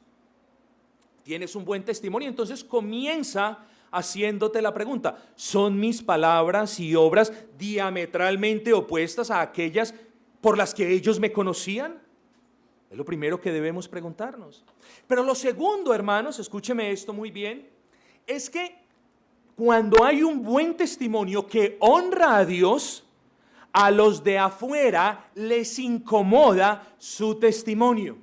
tienes un buen testimonio, entonces comienza haciéndote la pregunta: ¿son mis palabras y obras diametralmente opuestas a aquellas por las que ellos me conocían? Es lo primero que debemos preguntarnos. Pero lo segundo, hermanos, escúcheme esto muy bien, es que cuando hay un buen testimonio que honra a Dios, a los de afuera les incomoda su testimonio.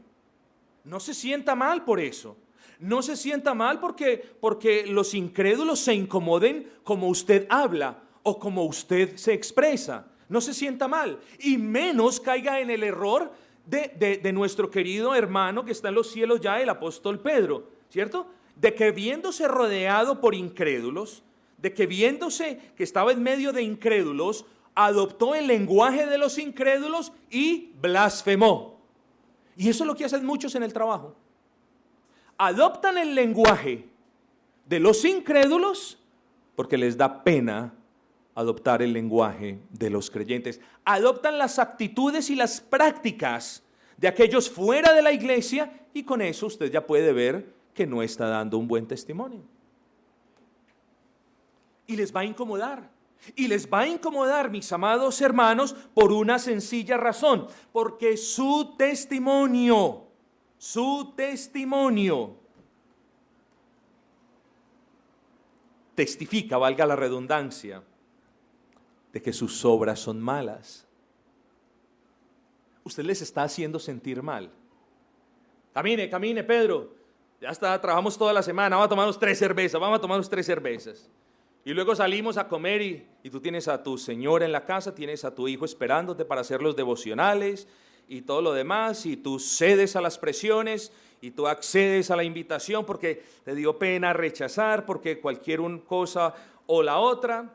No se sienta mal por eso. No se sienta mal porque los incrédulos se incomoden como usted habla o como usted se expresa. No se sienta mal. Y menos caiga en el error de nuestro querido hermano que está en los cielos ya, el apóstol Pedro, ¿cierto? De que viéndose rodeado por incrédulos, de que viéndose que estaba en medio de incrédulos, adoptó el lenguaje de los incrédulos y blasfemó. Y eso es lo que hacen muchos en el trabajo. Adoptan el lenguaje de los incrédulos porque les da pena adoptar el lenguaje de los creyentes. Adoptan las actitudes y las prácticas de aquellos fuera de la iglesia y con eso usted ya puede ver que no está dando un buen testimonio. Y les va a incomodar. Y les va a incomodar, mis amados hermanos, por una sencilla razón, porque su testimonio testifica, valga la redundancia, de que sus obras son malas. Usted les está haciendo sentir mal. Camine, Pedro. Ya está, trabajamos toda la semana, vamos a tomarnos 3 cervezas, Y luego salimos a comer y tú tienes a tu señora en la casa, tienes a tu hijo esperándote para hacer los devocionales y todo lo demás, y tú cedes a las presiones y tú accedes a la invitación porque te dio pena rechazar, porque cualquier cosa o la otra.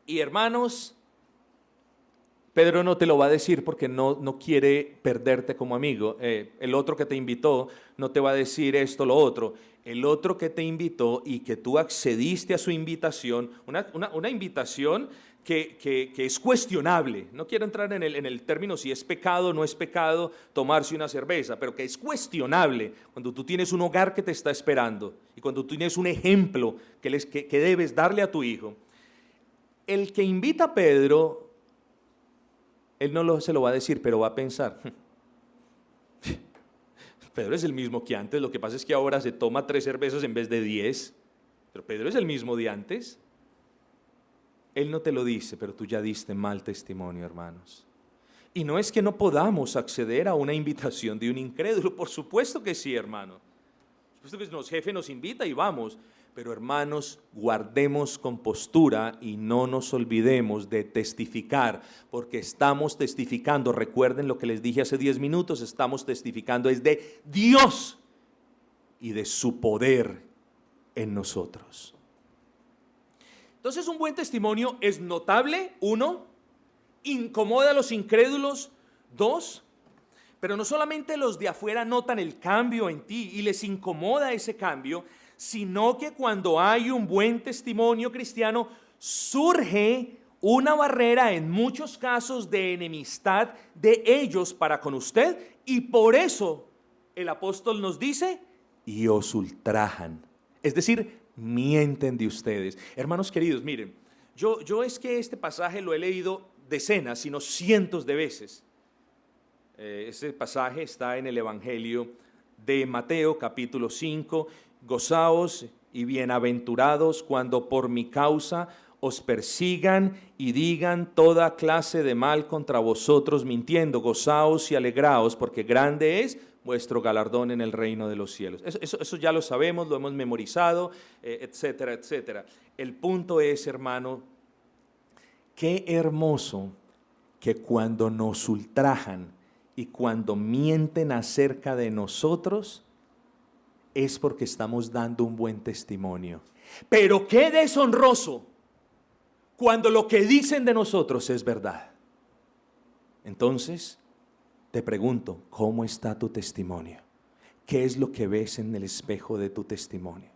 Y hermanos, Pedro no te lo va a decir porque no quiere perderte como amigo. El otro que te invitó no te va a decir esto, lo otro. El otro que te invitó y que tú accediste a su invitación, una invitación que es cuestionable. No quiero entrar en el término si es pecado o no es pecado tomarse una cerveza, pero que es cuestionable cuando tú tienes un hogar que te está esperando y cuando tú tienes un ejemplo que debes darle a tu hijo. El que invita a Pedro, él no se lo va a decir, pero va a pensar, Pedro es el mismo que antes, lo que pasa es que ahora se toma 3 cervezas en vez de 10, pero Pedro es el mismo de antes. Él no te lo dice, pero tú ya diste mal testimonio, hermanos. Y no es que no podamos acceder a una invitación de un incrédulo, por supuesto que sí, hermano. Por supuesto que el jefe nos invita y vamos. Pero hermanos, guardemos compostura y no nos olvidemos de testificar, porque estamos testificando, recuerden lo que les dije hace 10 minutos, estamos testificando es de Dios y de su poder en nosotros. Entonces un buen testimonio es notable, 1, incomoda a los incrédulos, 2, pero no solamente los de afuera notan el cambio en ti y les incomoda ese cambio, sino que cuando hay un buen testimonio cristiano, surge una barrera en muchos casos de enemistad de ellos para con usted, y por eso el apóstol nos dice, y os ultrajan, es decir, mienten de ustedes. Hermanos queridos, miren, yo es que este pasaje lo he leído decenas, sino cientos de veces. Ese pasaje está en el Evangelio de Mateo, capítulo 5, gozaos y bienaventurados cuando por mi causa os persigan y digan toda clase de mal contra vosotros mintiendo. Gozaos y alegraos, porque grande es vuestro galardón en el reino de los cielos. Eso ya lo sabemos, lo hemos memorizado, etcétera, etcétera. El punto es, hermano, qué hermoso que cuando nos ultrajan y cuando mienten acerca de nosotros, es porque estamos dando un buen testimonio. Pero qué deshonroso cuando lo que dicen de nosotros es verdad. Entonces, te pregunto, ¿cómo está tu testimonio? ¿Qué es lo que ves en el espejo de tu testimonio?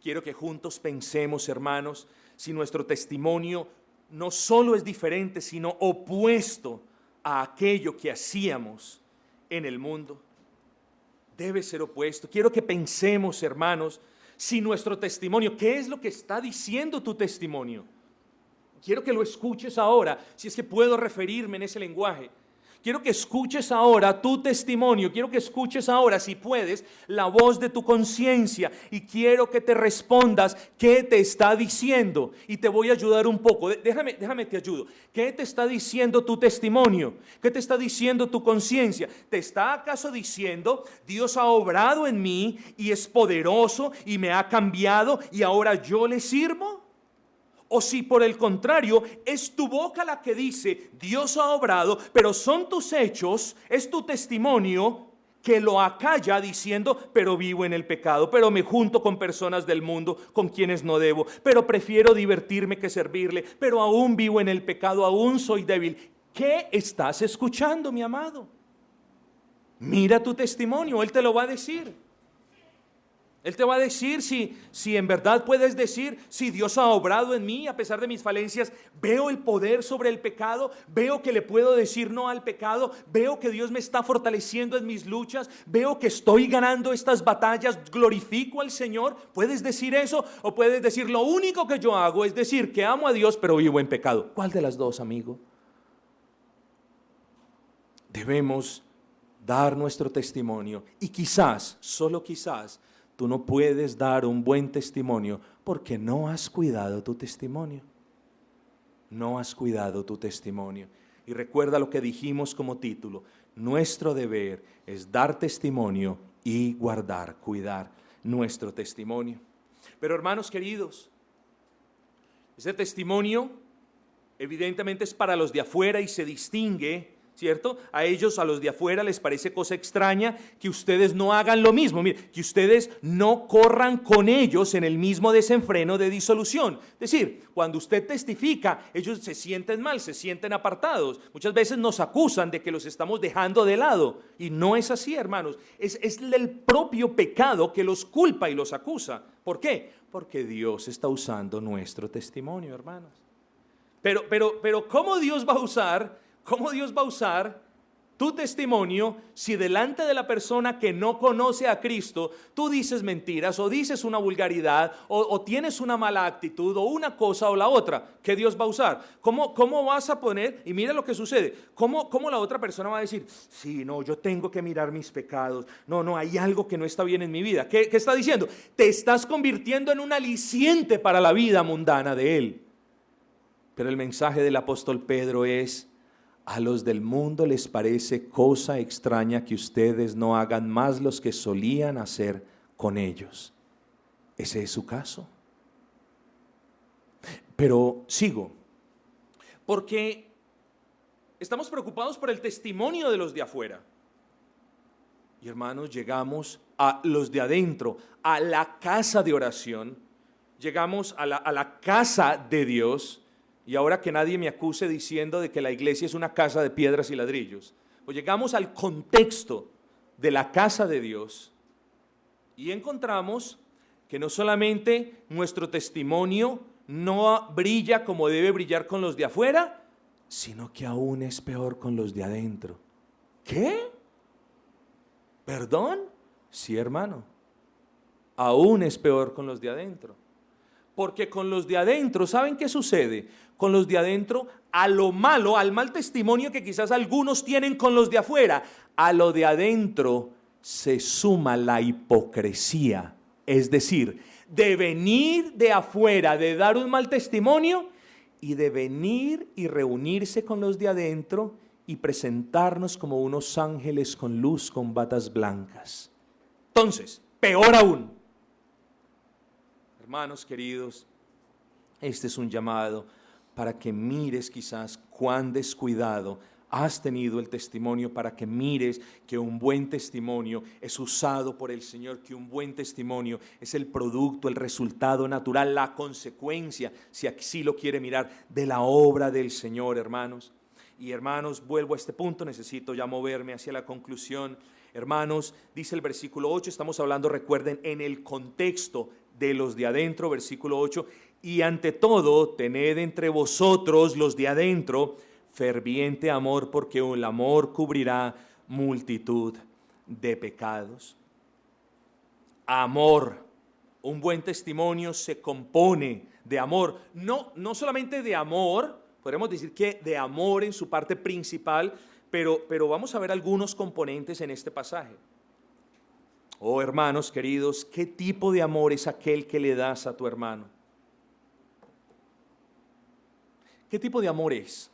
Quiero que juntos pensemos, hermanos, si nuestro testimonio no solo es diferente, sino opuesto a aquello que hacíamos en el mundo. Debe ser opuesto. Quiero que pensemos, hermanos, si nuestro testimonio, ¿qué es lo que está diciendo tu testimonio? Quiero que lo escuches ahora, si es que puedo referirme en ese lenguaje. Quiero que escuches ahora tu testimonio, quiero que escuches ahora, si puedes, la voz de tu conciencia, y quiero que te respondas qué te está diciendo, y te voy a ayudar un poco. Déjame te ayudo. ¿Qué te está diciendo tu testimonio? ¿Qué te está diciendo tu conciencia? ¿Te está acaso diciendo, Dios ha obrado en mí y es poderoso y me ha cambiado y ahora yo le sirvo? O si por el contrario es tu boca la que dice Dios ha obrado, pero son tus hechos, es tu testimonio que lo acalla diciendo, pero vivo en el pecado, pero me junto con personas del mundo con quienes no debo, pero prefiero divertirme que servirle, pero aún vivo en el pecado, aún soy débil. ¿Qué estás escuchando, mi amado? Mira tu testimonio, Él te lo va a decir. Él te va a decir si en verdad puedes decir, si Dios ha obrado en mí a pesar de mis falencias, veo el poder sobre el pecado, veo que le puedo decir no al pecado, veo que Dios me está fortaleciendo en mis luchas, veo que estoy ganando estas batallas, glorifico al Señor. ¿Puedes decir eso? O puedes decir, lo único que yo hago es decir que amo a Dios pero vivo en pecado. ¿Cuál de las dos, amigo? Debemos dar nuestro testimonio y quizás, solo quizás, tú no puedes dar un buen testimonio porque no has cuidado tu testimonio. No has cuidado tu testimonio. Y recuerda lo que dijimos como título. Nuestro deber es dar testimonio y guardar, cuidar nuestro testimonio. Pero hermanos queridos, ese testimonio evidentemente es para los de afuera y se distingue, ¿cierto? A ellos, a los de afuera, les parece cosa extraña que ustedes no hagan lo mismo. Mire, que ustedes no corran con ellos en el mismo desenfreno de disolución. Es decir, cuando usted testifica, ellos se sienten mal, se sienten apartados. Muchas veces nos acusan de que los estamos dejando de lado. Y no es así, hermanos. Es el propio pecado que los culpa y los acusa. ¿Por qué? Porque Dios está usando nuestro testimonio, hermanos. Pero ¿cómo Dios va a usar tu testimonio si delante de la persona que no conoce a Cristo tú dices mentiras o dices una vulgaridad o tienes una mala actitud o una cosa o la otra? ¿Qué Dios va a usar? ¿Cómo vas a poner? Y mira lo que sucede. ¿Cómo la otra persona va a decir, sí, no, yo tengo que mirar mis pecados? No, hay algo que no está bien en mi vida. ¿Qué está diciendo? Te estás convirtiendo en un aliciente para la vida mundana de él. Pero el mensaje del apóstol Pedro es: a los del mundo les parece cosa extraña que ustedes no hagan más los que solían hacer con ellos. Ese es su caso. Pero sigo, porque estamos preocupados por el testimonio de los de afuera. Y hermanos, llegamos a los de adentro, a la casa de oración, llegamos a la casa de Dios. Y ahora que nadie me acuse diciendo de que la iglesia es una casa de piedras y ladrillos, pues llegamos al contexto de la casa de Dios y encontramos que no solamente nuestro testimonio no brilla como debe brillar con los de afuera, sino que aún es peor con los de adentro. ¿Qué? ¿Perdón? Sí, hermano, aún es peor con los de adentro. Porque con los de adentro, ¿saben qué sucede? Con los de adentro, a lo malo, al mal testimonio que quizás algunos tienen con los de afuera, a lo de adentro se suma la hipocresía. Es decir, de venir de afuera, de dar un mal testimonio, y de venir y reunirse con los de adentro y presentarnos como unos ángeles con luz, con batas blancas. Entonces, peor aún, hermanos queridos, este es un llamado para que mires quizás cuán descuidado has tenido el testimonio, para que mires que un buen testimonio es usado por el Señor, que un buen testimonio es el producto, el resultado natural, la consecuencia, si así lo quiere mirar, de la obra del Señor, hermanos. Y hermanos, vuelvo a este punto, necesito ya moverme hacia la conclusión. Hermanos, dice el versículo 8, estamos hablando, recuerden, en el contexto de los de adentro, versículo 8, y ante todo, tened entre vosotros, los de adentro, ferviente amor, porque el amor cubrirá multitud de pecados. Amor, un buen testimonio se compone de amor, no solamente de amor, podríamos decir que de amor en su parte principal, pero vamos a ver algunos componentes en este pasaje. Oh, hermanos queridos, ¿qué tipo de amor es aquel que le das a tu hermano? ¿Qué tipo de amor es?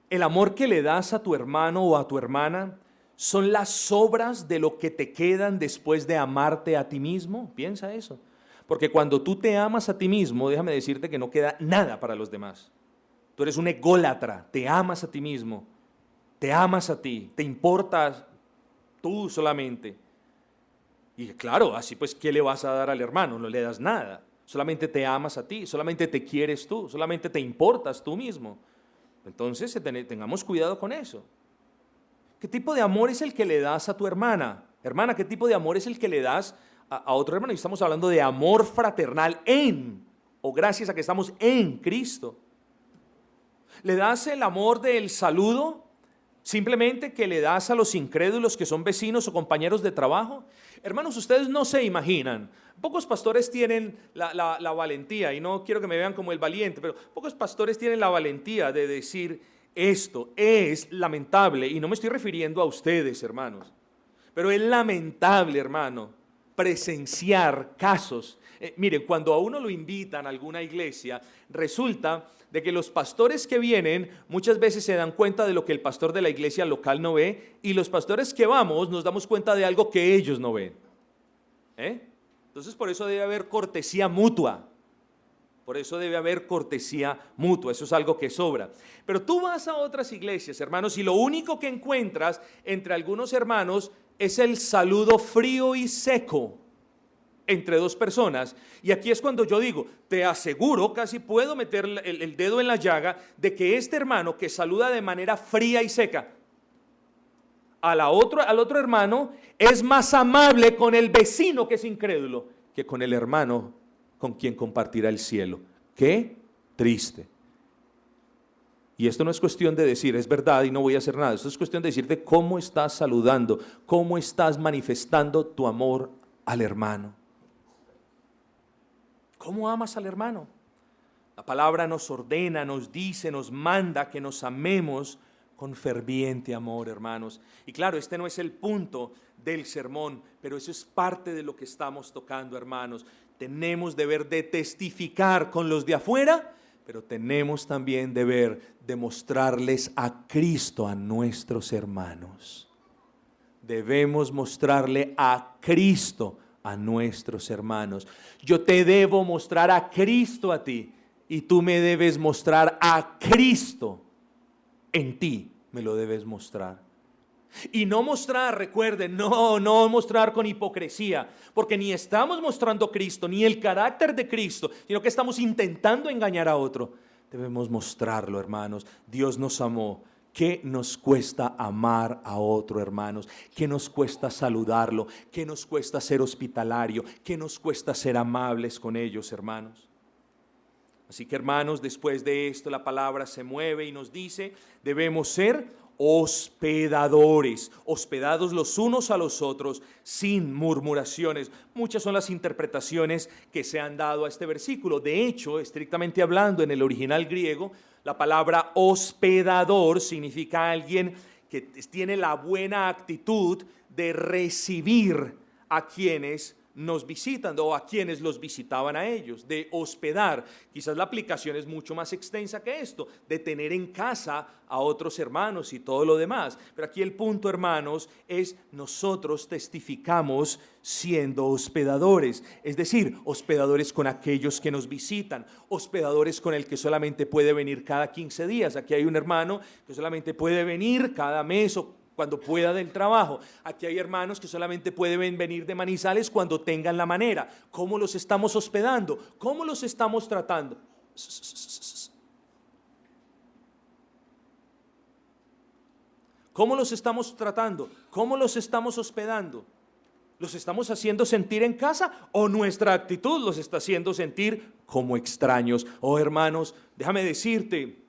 El amor que le das a tu hermano o a tu hermana son las obras de lo que te quedan después de amarte a ti mismo. Piensa eso. Porque cuando tú te amas a ti mismo, déjame decirte que no queda nada para los demás. Tú eres un ególatra, te amas a ti mismo, te amas a ti, te importas tú solamente. Y claro, así pues, ¿qué le vas a dar al hermano? No le das nada. Solamente te amas a ti, solamente te quieres tú, solamente te importas tú mismo. Entonces tengamos cuidado con eso. ¿Qué tipo de amor es el que le das a tu hermana? Hermana, ¿qué tipo de amor es el que le das a otro hermano? Y estamos hablando de amor fraternal o gracias a que estamos en Cristo. ¿Le das el amor del saludo? Simplemente que le das a los incrédulos que son vecinos o compañeros de trabajo. Hermanos, ustedes no se imaginan. Pocos pastores tienen la valentía, y no quiero que me vean como el valiente, pero pocos pastores tienen la valentía de decir esto. Es lamentable, y no me estoy refiriendo a ustedes, hermanos, pero es lamentable, hermano, presenciar casos. Miren, cuando a uno lo invitan a alguna iglesia, resulta de que los pastores que vienen muchas veces se dan cuenta de lo que el pastor de la iglesia local no ve, y los pastores que vamos nos damos cuenta de algo que ellos no ven. Entonces por eso debe haber cortesía mutua. Por eso debe haber cortesía mutua, eso es algo que sobra. Pero tú vas a otras iglesias, hermanos, y lo único que encuentras entre algunos hermanos es el saludo frío y seco entre dos personas. Y aquí es cuando yo digo, te aseguro, casi puedo meter el dedo en la llaga, de que este hermano que saluda de manera fría y seca al otro hermano es más amable con el vecino que es incrédulo que con el hermano con quien compartirá el cielo. ¡Qué triste! Y esto no es cuestión de decir, es verdad y no voy a hacer nada. Esto es cuestión de decirte cómo estás saludando, cómo estás manifestando tu amor al hermano. ¿Cómo amas al hermano? La palabra nos ordena, nos dice, nos manda que nos amemos con ferviente amor, hermanos. Y claro, este no es el punto del sermón, pero eso es parte de lo que estamos tocando, hermanos. Tenemos deber de testificar con los de afuera, pero tenemos también deber de mostrarles a Cristo a nuestros hermanos. Debemos mostrarle a Cristo a nuestros hermanos. Yo te debo mostrar a Cristo a ti, y tú me debes mostrar a Cristo en ti, me lo debes mostrar. Y no mostrar, recuerden, no mostrar con hipocresía, porque ni estamos mostrando a Cristo, ni el carácter de Cristo, sino que estamos intentando engañar a otro. Debemos mostrarlo, hermanos. Dios nos amó. ¿Qué nos cuesta amar a otro, hermanos? ¿Qué nos cuesta saludarlo? ¿Qué nos cuesta ser hospitalario? ¿Qué nos cuesta ser amables con ellos, hermanos? Así que, hermanos, después de esto la palabra se mueve y nos dice, debemos ser hospedadores, hospedados los unos a los otros, sin murmuraciones. Muchas son las interpretaciones que se han dado a este versículo. De hecho, estrictamente hablando, en el original griego, la palabra hospedador significa alguien que tiene la buena actitud de recibir a quienes nos visitan o a quienes los visitaban a ellos, de hospedar. Quizás la aplicación es mucho más extensa que esto, de tener en casa a otros hermanos y todo lo demás. Pero aquí el punto, hermanos, es nosotros testificamos siendo hospedadores, es decir, hospedadores con aquellos que nos visitan, hospedadores con el que solamente puede venir cada 15 días. Aquí hay un hermano que solamente puede venir cada mes o cuando pueda del trabajo. Aquí hay hermanos que solamente pueden venir de Manizales cuando tengan la manera. ¿Cómo los estamos hospedando? ¿Cómo los estamos tratando? ¿Cómo los estamos tratando? ¿Cómo los estamos hospedando? ¿Los estamos haciendo sentir en casa o nuestra actitud los está haciendo sentir como extraños? Oh, hermanos, déjame decirte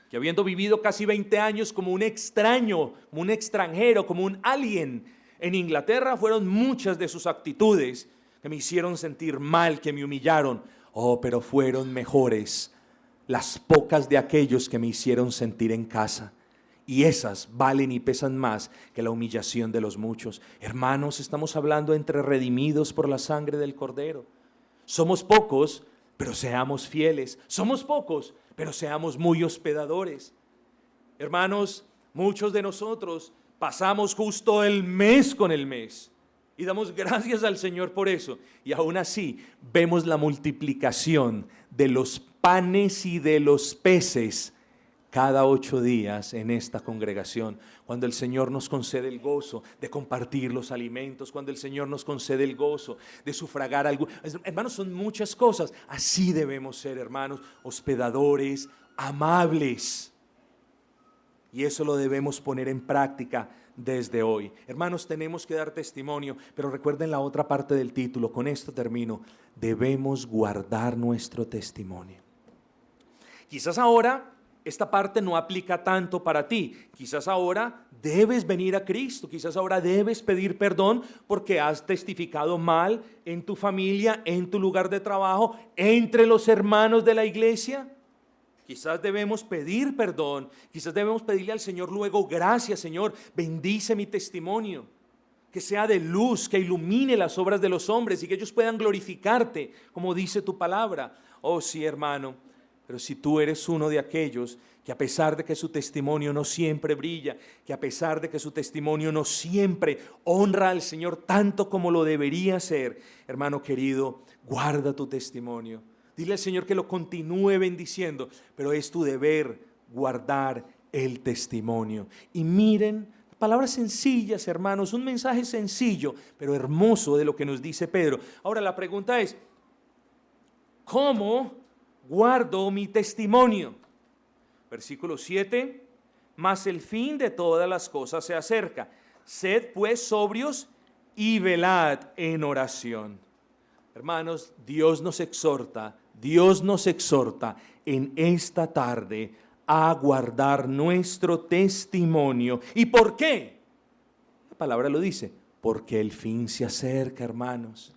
que habiendo vivido casi 20 años como un extraño, como un extranjero, como un alien en Inglaterra, fueron muchas de sus actitudes que me hicieron sentir mal, que me humillaron. Oh, pero fueron mejores las pocas de aquellos que me hicieron sentir en casa. Y esas valen y pesan más que la humillación de los muchos. Hermanos, estamos hablando entre redimidos por la sangre del Cordero. Somos pocos, pero seamos fieles. Somos pocos, pero seamos muy hospedadores. Hermanos, muchos de nosotros pasamos justo el mes con el mes y damos gracias al Señor por eso. Y aún así vemos la multiplicación de los panes y de los peces cada 8 días en esta congregación, cuando el Señor nos concede el gozo de compartir los alimentos, cuando el Señor nos concede el gozo de sufragar algo. Hermanos, son muchas cosas. Así debemos ser, hermanos, hospedadores, amables. Y eso lo debemos poner en práctica desde hoy. Hermanos, tenemos que dar testimonio, pero recuerden la otra parte del título. Con esto termino. Debemos guardar nuestro testimonio. Quizás ahora esta parte no aplica tanto para ti. Quizás ahora debes venir a Cristo, quizás ahora debes pedir perdón porque has testificado mal en tu familia, en tu lugar de trabajo, entre los hermanos de la iglesia. Quizás debemos pedir perdón, quizás debemos pedirle al Señor luego, gracias Señor, bendice mi testimonio, que sea de luz, que ilumine las obras de los hombres y que ellos puedan glorificarte, como dice tu palabra. Oh sí, hermano. Pero si tú eres uno de aquellos que a pesar de que su testimonio no siempre brilla, que a pesar de que su testimonio no siempre honra al Señor tanto como lo debería hacer, hermano querido, guarda tu testimonio. Dile al Señor que lo continúe bendiciendo, pero es tu deber guardar el testimonio. Y miren, palabras sencillas, hermanos, un mensaje sencillo, pero hermoso de lo que nos dice Pedro. Ahora la pregunta es, ¿cómo guardo mi testimonio? Versículo 7, mas el fin de todas las cosas se acerca. Sed pues sobrios y velad en oración. Hermanos, Dios nos exhorta en esta tarde a guardar nuestro testimonio. ¿Y por qué? La palabra lo dice, porque el fin se acerca, hermanos.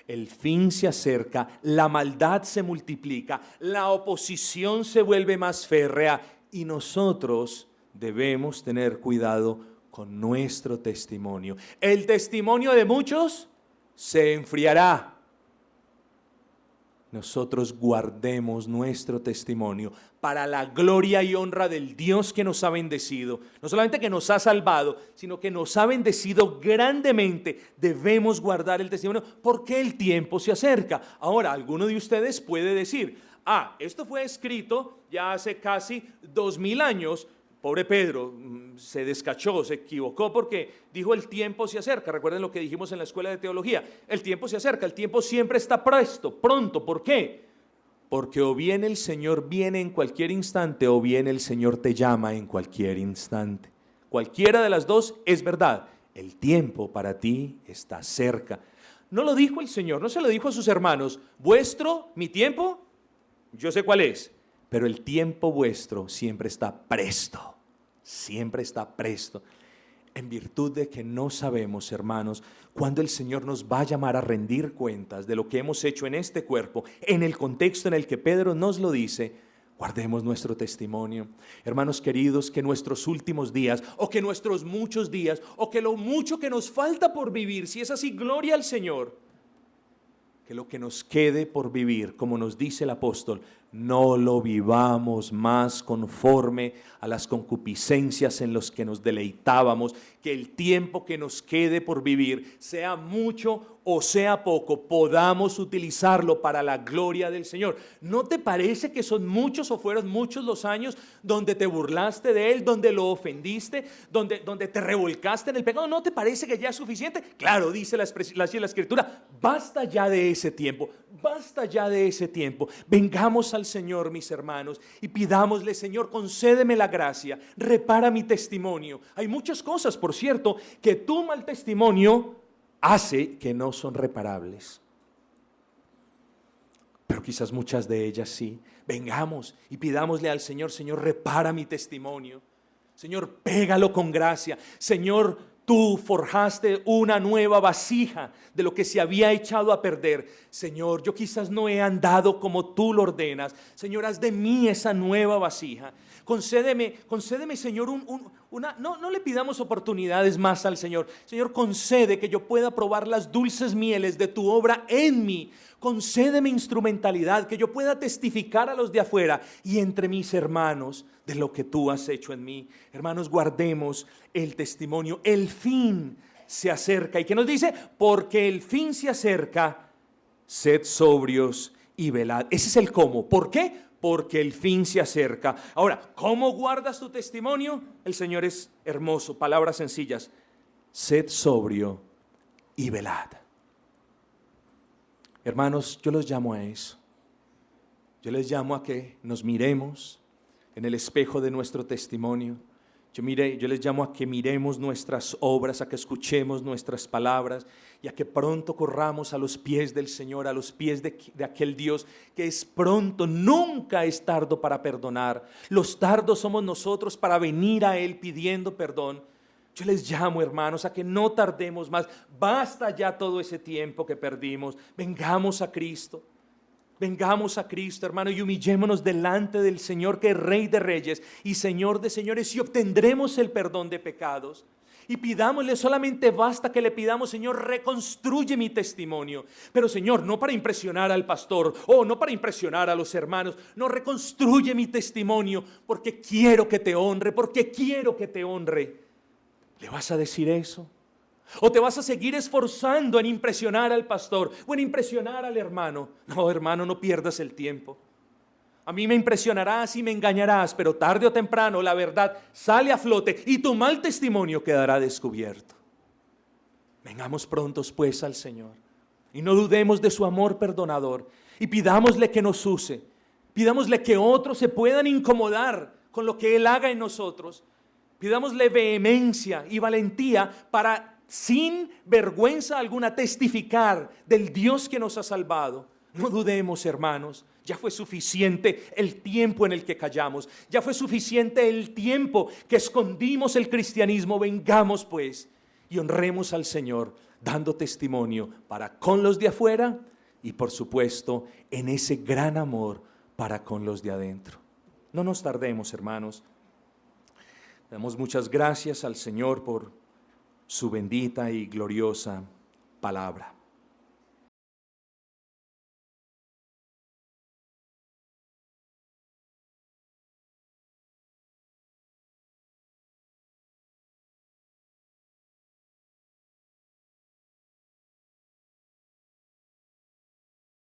El fin se acerca, la maldad se multiplica, la oposición se vuelve más férrea y nosotros debemos tener cuidado con nuestro testimonio. El testimonio de muchos se enfriará. Nosotros guardemos nuestro testimonio para la gloria y honra del Dios que nos ha bendecido. No solamente que nos ha salvado, sino que nos ha bendecido grandemente. Debemos guardar el testimonio porque el tiempo se acerca. Ahora, alguno de ustedes puede decir, esto fue escrito ya hace casi 2000 años. Pobre Pedro, se descachó, se equivocó porque dijo el tiempo se acerca. Recuerden lo que dijimos en la escuela de teología. El tiempo se acerca, el tiempo siempre está pronto. ¿Por qué? Porque o bien el Señor viene en cualquier instante o bien el Señor te llama en cualquier instante. Cualquiera de las dos es verdad. El tiempo para ti está cerca. No lo dijo el Señor, no se lo dijo a sus hermanos. Mi tiempo, yo sé cuál es. Pero el tiempo vuestro siempre está presto. Siempre está presto, en virtud de que no sabemos, hermanos, cuándo el Señor nos va a llamar a rendir cuentas de lo que hemos hecho en este cuerpo, en el contexto en el que Pedro nos lo dice. Guardemos nuestro testimonio. Hermanos queridos, que nuestros últimos días, o que nuestros muchos días, o que lo mucho que nos falta por vivir, si es así, gloria al Señor, que lo que nos quede por vivir, como nos dice el apóstol, no lo vivamos más conforme a las concupiscencias en los que nos deleitábamos, que el tiempo que nos quede por vivir, sea mucho o sea poco, podamos utilizarlo para la gloria del Señor. ¿No te parece que son muchos o fueron muchos los años donde te burlaste de Él, donde lo ofendiste, donde te revolcaste en el pecado? ¿No te parece que ya es suficiente? Claro, dice la Escritura, basta ya de ese tiempo, basta ya de ese tiempo. Vengamos al Señor, mis hermanos, y pidámosle, Señor, concédeme la gracia, repara mi testimonio. Hay muchas cosas, por cierto, que tu mal testimonio hace que no son reparables, pero quizás muchas de ellas sí. Vengamos y pidámosle al Señor, Señor, repara mi testimonio. Señor, pégalo con gracia. Señor, tú forjaste una nueva vasija de lo que se había echado a perder. Señor, yo quizás no he andado como tú lo ordenas. Señor, haz de mí esa nueva vasija. Concédeme, Señor, no le pidamos oportunidades más al Señor. Señor, concede que yo pueda probar las dulces mieles de tu obra en mí. Concédeme instrumentalidad, que yo pueda testificar a los de afuera y entre mis hermanos de lo que tú has hecho en mí. Hermanos, guardemos el testimonio. El fin se acerca. ¿Y qué nos dice? Porque el fin se acerca, sed sobrios y velad. Ese es el cómo. ¿Por qué? Porque el fin se acerca. Ahora, ¿cómo guardas tu testimonio? El Señor es hermoso, palabras sencillas. Sed sobrio y velad. Hermanos, yo los llamo a eso. Yo les llamo a que nos miremos en el espejo de nuestro testimonio. Yo les llamo a que miremos nuestras obras, a que escuchemos nuestras palabras y a que pronto corramos a los pies del Señor, a los pies de aquel Dios que es pronto, nunca es tardo para perdonar. Los tardos somos nosotros para venir a Él pidiendo perdón. Yo les llamo, hermanos, a que no tardemos más. Basta ya todo ese tiempo que perdimos. Vengamos a Cristo. Vengamos a Cristo, hermano, y humillémonos delante del Señor, que es Rey de Reyes y Señor de Señores, y obtendremos el perdón de pecados. Y pidámosle, solamente basta que le pidamos: Señor, reconstruye mi testimonio. Pero Señor, no para impresionar al pastor o no para impresionar a los hermanos. No, reconstruye mi testimonio porque quiero que te honre, porque quiero que te honre. ¿Le vas a decir eso? ¿O te vas a seguir esforzando en impresionar al pastor o en impresionar al hermano? No, hermano, no pierdas el tiempo. A mí me impresionarás y me engañarás, pero tarde o temprano la verdad sale a flote y tu mal testimonio quedará descubierto. Vengamos prontos pues al Señor y no dudemos de su amor perdonador y pidámosle que nos use, pidámosle que otros se puedan incomodar con lo que Él haga en nosotros, pidámosle vehemencia y valentía para, sin vergüenza alguna, testificar del Dios que nos ha salvado. No dudemos, hermanos. Ya fue suficiente el tiempo en el que callamos. Ya fue suficiente el tiempo que escondimos el cristianismo. Vengamos pues y honremos al Señor dando testimonio para con los de afuera y por supuesto en ese gran amor para con los de adentro. No nos tardemos, hermanos. Damos muchas gracias al Señor por su bendita y gloriosa palabra.